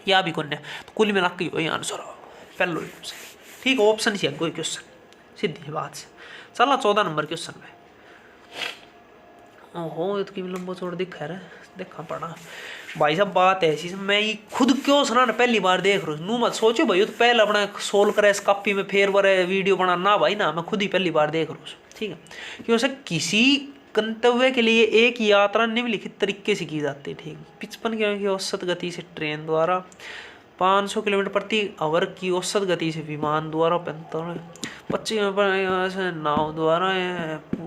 या भी कौन तो कुल मिला के वही आंसर आओ पहलो ठीक ऑप्शन से कोई क्वेश्चन सीधी बात से। चला 14 नंबर क्वेश्चन में ओहो ये तो लंबो छोड़ दिखा रहा देखा पड़ा भाई साहब बात ऐसी मैं ये खुद क्यों सुना ना पहली बार देख रहा हूँ मत सोचो भाई तो पहले अपना सोल्व करे इस कॉपी में फेर वर वीडियो बना ना भाई ना मैं खुद ही पहली बार देख रहा हूँ ठीक है क्यों से किसी गंतव्य के लिए एक यात्रा निम्नलिखित तरीके से की जाती है। ठीक, 55 किलोमीटर की औसत गति से ट्रेन द्वारा, 500 किलोमीटर प्रति आवर की औसत गति से विमान द्वारा, 25 नाव द्वारा।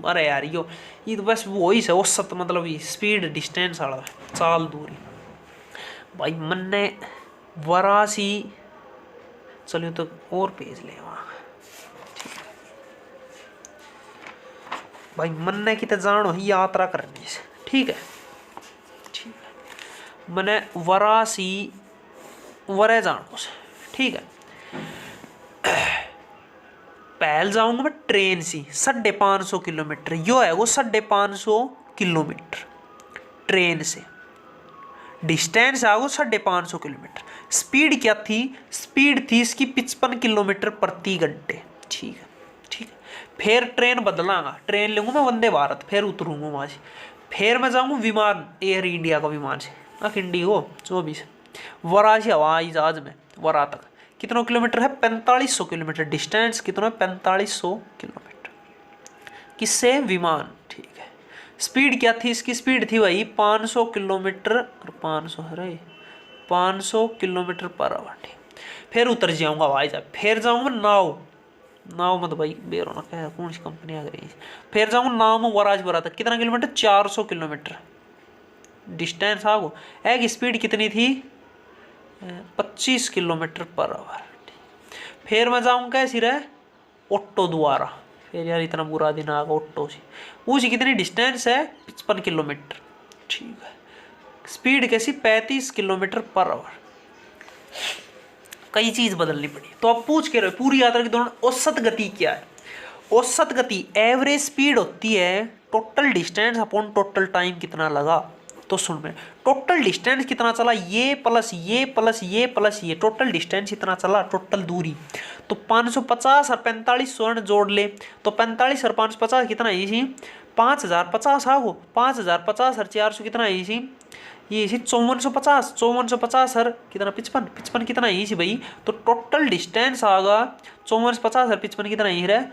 अरे यार ये तो बस वो ही है औसत, मतलब स्पीड डिस्टेंस वाला चाल दूरी। भाई मन्ने वरासी, चलिए तो और पेज ले वहाँ। भाई मन्ने की तो जानो ही यात्रा करनी से। ठीक है, ठीक है, मैंने वरासी वरे जानो से। ठीक है, पहल जाऊंगा मैं ट्रेन से 550 किलोमीटर, यो है वो 550 किलोमीटर ट्रेन से। डिस्टेंस है वो 550 किलोमीटर। स्पीड क्या थी? स्पीड थी इसकी 55 किलोमीटर प्रति घंटे। ठीक है, ठीक है। फिर ट्रेन बदलांगा, ट्रेन लूंगा मैं वंदे भारत, फिर उतरूंगा वहां से, फिर मैं जाऊंगा विमान, एयर इंडिया का विमान से, इंडिगो 24 वरासी हवाई जहाज में वरा तक। कितना किलोमीटर है? 4500 किलोमीटर। डिस्टेंस कितना है? 4500 किलोमीटर। किससे? विमान। ठीक है। स्पीड क्या थी इसकी? स्पीड थी भाई 500 किलोमीटर, 500 किलोमीटर पर आवर। ठीक, फिर उतर जाऊंगा हवाई जहाज, फिर जाऊंगा नाव मत भाई बेरो ना कह कौन सी कंपनी आ गई। फिर जाऊंगा नाव में वराज वरा तक। कितना किलोमीटर? 400 किलोमीटर डिस्टेंस आगो। एक स्पीड कितनी थी? 25 किलोमीटर पर आवर। फिर मैं जाऊंगा कैसी रहे? ऑटो द्वारा। फिर यार इतना बुरा दिन आगा ऑटो से। उसकी कितनी डिस्टेंस है? 55 किलोमीटर। ठीक है, स्पीड कैसी? 35 किलोमीटर पर आवर। कई चीज बदलनी पड़ी। तो अब पूछ के रहे पूरी यात्रा के दौरान औसत गति क्या है? औसत गति एवरेज स्पीड होती है total distance upon total time कितना लगा। तो सुन में, टोटल डिस्टेंस कितना चला? ये प्लस ये प्लस ये प्लस ये, टोटल डिस्टेंस इतना चला, टोटल दूरी। तो 550 और 4500 जोड़ ले तो 45 और 550 कितना है इसी? 5050 आगो। 5050 और 400 कितना है इसी? ये इसी 5450। 5450 और कितना? 55 कितना है इसी भाई? तो टोटल डिस्टेंस आगा 5450 और 55 कितना ही रहे?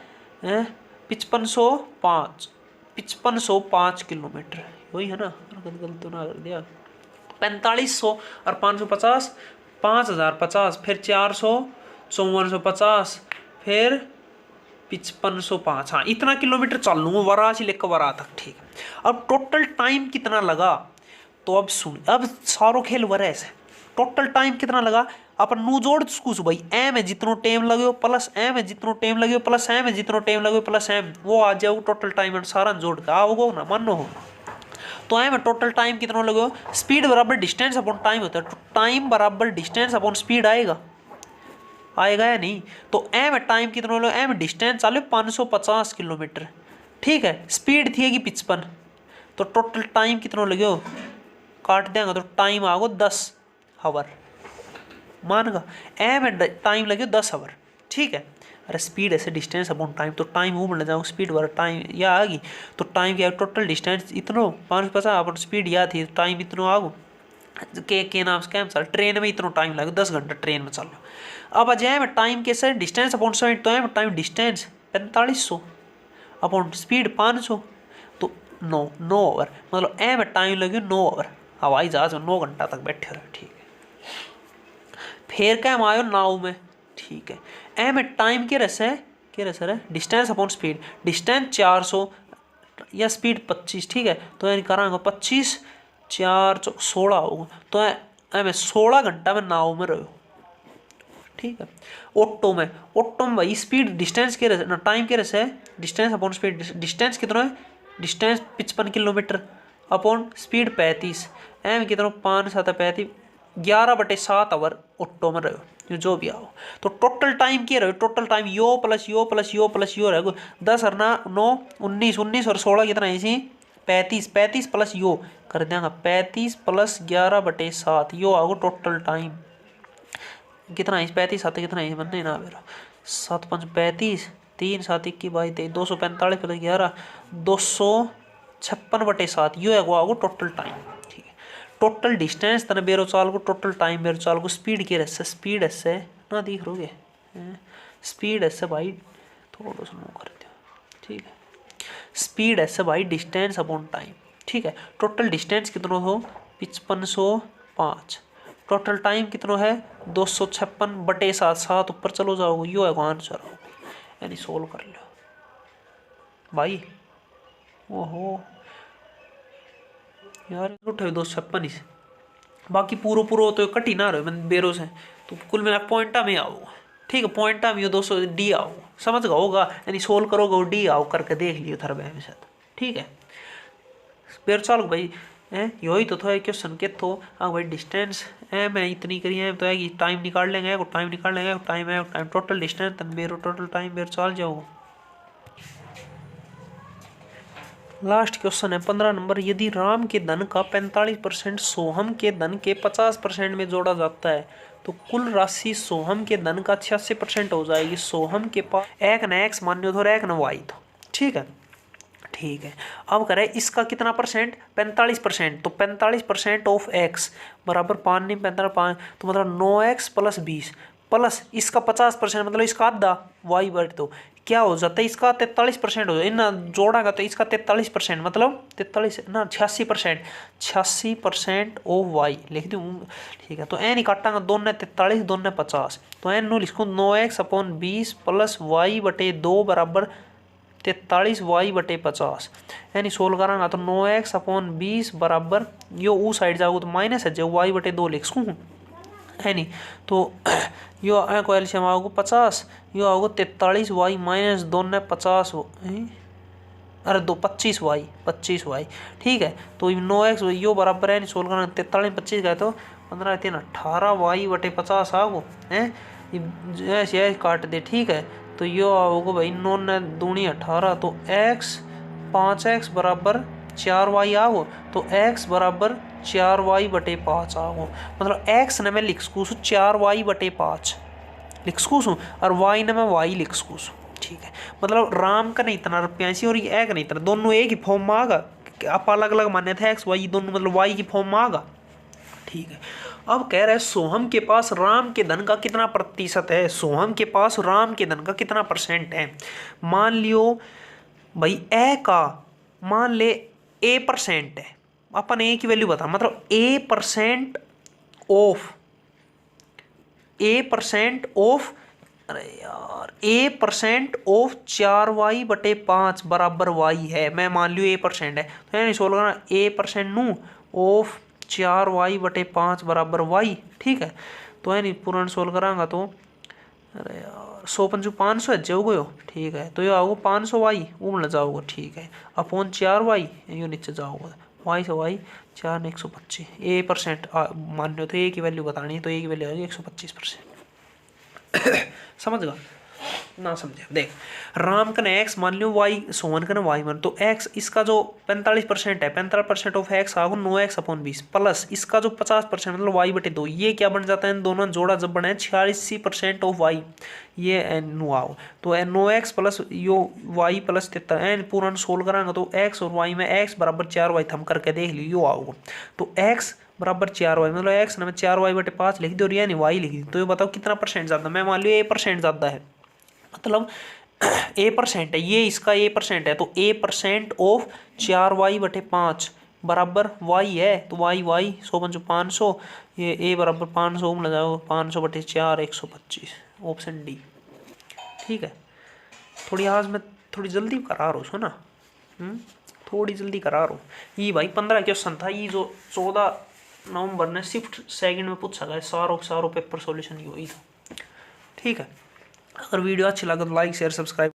5505 किलोमीटर। वही है ना, गलत तो ना कर दिया। 4500 और 550, 5050, फिर 400, 5450, फिर 5505। हाँ, इतना किलोमीटर चल लूँगा वरा से लेकर वरा तक। ठीक है, अब टोटल टाइम कितना लगा? तो अब सुन, अब सारो खेल वरे से टोटल टाइम कितना लगा अपन नू जोड़ कुछ भाई। एम है जितनो टाइम लगे प्लस एम है जितनो टाइम लगे प्लस एम है जितनो टाइम लगे प्लस एम, वो आ जाओ टोटल टाइम सारा जोड़ के आओगे ना, मानो हो। तो एम टोटल टाइम कितना लगे? स्पीड बराबर डिस्टेंस अपॉन टाइम होता है, तो टाइम बराबर डिस्टेंस अपॉन स्पीड आएगा या नहीं? तो एम टाइम कितना लगे? एम डिस्टेंस चलो 550 किलोमीटर। ठीक है, स्पीड थी 55, तो टोटल टाइम कितना लगे? काट देंगे तो टाइम आगो 10 आवर। मान गा एम टाइम लगे 10 आवर। ठीक है, अरे स्पीड ऐसे डिस्टेंस अपॉन टाइम, तो टाइम वो बन जाऊँ स्पीड वाला टाइम या आ गई। तो टाइम क्या? टोटल डिस्टेंस इतनो 550 अपन स्पीड या थी, टाइम इतनो आगो के नाम से कैम चल। ट्रेन में इतना टाइम लगे 10 घंटा ट्रेन में चल। अब अजय में टाइम कैसे? डिस्टेंस अपॉन स्पीड, तो M time distance 4500 upon speed 500, तो 9 आवर। मतलब एम टाइम लगे 9 आवर। हवाई जहाज में 9 घंटा तक बैठे रहे। ठीक है, फिर क्या हम आयो नाव में। ठीक है, एम टाइम के रस है डिस्टेंस अपॉन स्पीड। डिस्टेंस 400 या स्पीड 25। ठीक है, तो यानी करांगा 25 4 16 होगा। तो एम 16 घंटा में नाव में रहो। ठीक है, ऑटो में भाई स्पीड डिस्टेंस के रस टाइम के रस है डिस्टेंस अपॉन स्पीड। डिस्टेंस कितना है? Distance 55 kilometre upon speed 35। M कितना? 5 7 35, 11/7 आवर ऑटो में रहो जो भी आओ। तो टोटल टाइम क्या रहो? टोटल टाइम यो प्लस यो प्लस यो प्लस यो रहो। 10 और 9 19, 19 और 16 कितना है इसी? 35। 35 प्लस यो कर देंगे 35 प्लस 11/7, यो आओ टोटल टाइम कितना है? 35 7 कितना है? बनने ना मेरा 7 5 35, 3 7 21 22 23, 245 प्लस 11 256/7, यो है वो आओ टोटल टाइम। ठीक है, टोटल डिस्टेंस तने बेरो चाल को, टोटल टाइम बेरो चाल को। स्पीड के रहसे? स्पीड ऐसे ना दिख रहोगे, स्पीड ऐसे भाई थोड़ा स्लो कर दिया। ठीक है, स्पीड एस भाई डिस्टेंस अपॉन टाइम, ठीक है। टोटल डिस्टेंस कितना हो 5505, टोटल टाइम कितना है 256/7, ऊपर चलो जाओगे यो है आंसर आओ, यानी सोल्व कर लो भाई। ओहो यार उठे 256 ही से, बाकी पूरा पूरा तो कटी ना रहे बेरो से, तो कुल मिला पॉइंटा में आओ, ठीक है। पॉइंटा में 200 डी आओ, समझ गए होगा, यानी सोल्व करोगे डी आओ करके देख लियो थर में साथ, ठीक है। फिर चलो भाई यही तो था क्वेश्चन के तो भाई डिस्टेंस मैं इतनी करी है तो है कि टाइम निकाल लेंगे, टाइम निकाल लेंगे, टाइम है टाइम टोटल डिस्टेंस तन बेरो टोटल टाइम बेर चल जाओ। लास्ट क्वेश्चन है 15 नंबर, यदि राम के धन का 45% सोहम के धन के 50% में जोड़ा जाता है तो कुल राशि सोहम के धन का 86% हो जाएगी। सोहम के पास एक न एक्स मान लो, एक न वाई तो, ठीक है ठीक है। अब करें इसका कितना परसेंट 45%, तो 45% ऑफ एक्स बराबर 5 नहीं 45 तो मतलब 9x + 20 प्लस इसका 50% मतलब इसका आधा वाई बढ़, तो क्या हो जाता है इसका 43% हो जाए ना जोड़ागा तो इसका 43% मतलब 43 ना 86% ऑफ वाई लिख दूँ, ठीक है। तो एन ही काटांगा, दोनों 43 दोनों 50, तो एन नो लिखूँ 9x/20 + y/2 बराबर 43y/50, यानी सोल्व करांगा तो 9x/20 बराबर यो ऊ साइड जाओगे तो माइनस है जो y/2 लिख सकूँ, है नहीं। तो यो को एलसीएम आओगे 50, यो आओगे 43y - 2 ने 50 अरे 25y, ठीक है। तो 9x यो बराबर है सोल्व करना 43 25 गए तो 15 3 18y/50 आओगे हैं, ऐसे काट दे, ठीक है। तो यो आओगे भाई 9 ने 2 18, तो x 5x बराबर 4y आओ, तो x बराबर 4y/5 आओ, मतलब x ने मैं लिख सकूँ 4y/5 लिख सकूँ और y ने मैं y लिख सकूँ, ठीक है। मतलब राम का नहीं इतना रुपयासी और ये का नहीं इतना, दोनों एक ही फॉर्म में आगा, आप अलग अलग मान्य थे एक्स वाई दोनों मतलब y की फॉर्म में आगा, ठीक है। अब कह रहे हैं सोहम के पास राम के धन का कितना प्रतिशत है, सोहम के पास राम के धन का कितना % है। मान लियो भाई ए का मान ले A% है, अपन ए की वैल्यू बता, मतलब A% ऑफ अरे यार A% ऑफ 4y/5 बराबर y है, मैं मान लियो A% है तो यानी सोल्व करना A% नू ऑफ 4y/5 बराबर y, ठीक है। तो यानी पूर्ण सोल्व करांगा तो अरे यार 100 × 500 है जाओ गयो, ठीक है। तो ये आओगे 500y उमड़ जाओगे, ठीक है, अपॉन 4y यो नीचे जाओगे y से y 4 ने 125 A% मान लो, तो ए की वैल्यू बतानी है तो ए की वैल्यू आएगी 125%। समझ गया ना समझे, देख राम का एक्स मान लो वाई सोहन का वाई मान, तो एक्स इसका जो 45% है 45% ऑफ एक्स आओ 9x/20 प्लस इसका जो 50% मतलब y/2, ये क्या बन जाता है इन दोनों जोड़ा जब बना है 86% ऑफ वाई, ये नो आओ तो 9x प्लस यो y प्लस 73 एन पूरा सोल्व करांगा तो x और y में x बराबर 4y थम करके देख लियो यो आओ, तो x बराबर 4y मतलब x ने 4y/5 लिख दी और यानी y लिख दी, तो ये बताओ कितना % ज़्यादा, मैं मान लियो A% ज़्यादा है, मतलब A% है ये इसका A% है, तो A% ऑफ 4y/5 बराबर y है, तो y 100 × 500 ये A बराबर 500 में लगाओ 500/4 125 ऑप्शन डी, ठीक है। थोड़ी आज मैं थोड़ी जल्दी करा रहा हूँ ना, थोड़ी जल्दी करा रहा हूँ। ये भाई 15 क्वेश्चन था, ये जो 14 नवंबर ने शिफ्ट सेकंड में पूछा गया सारों पेपर सॉल्यूशन ही था, ठीक है। अगर वीडियो अच्छी लगे तो लाइक शेयर सब्सक्राइब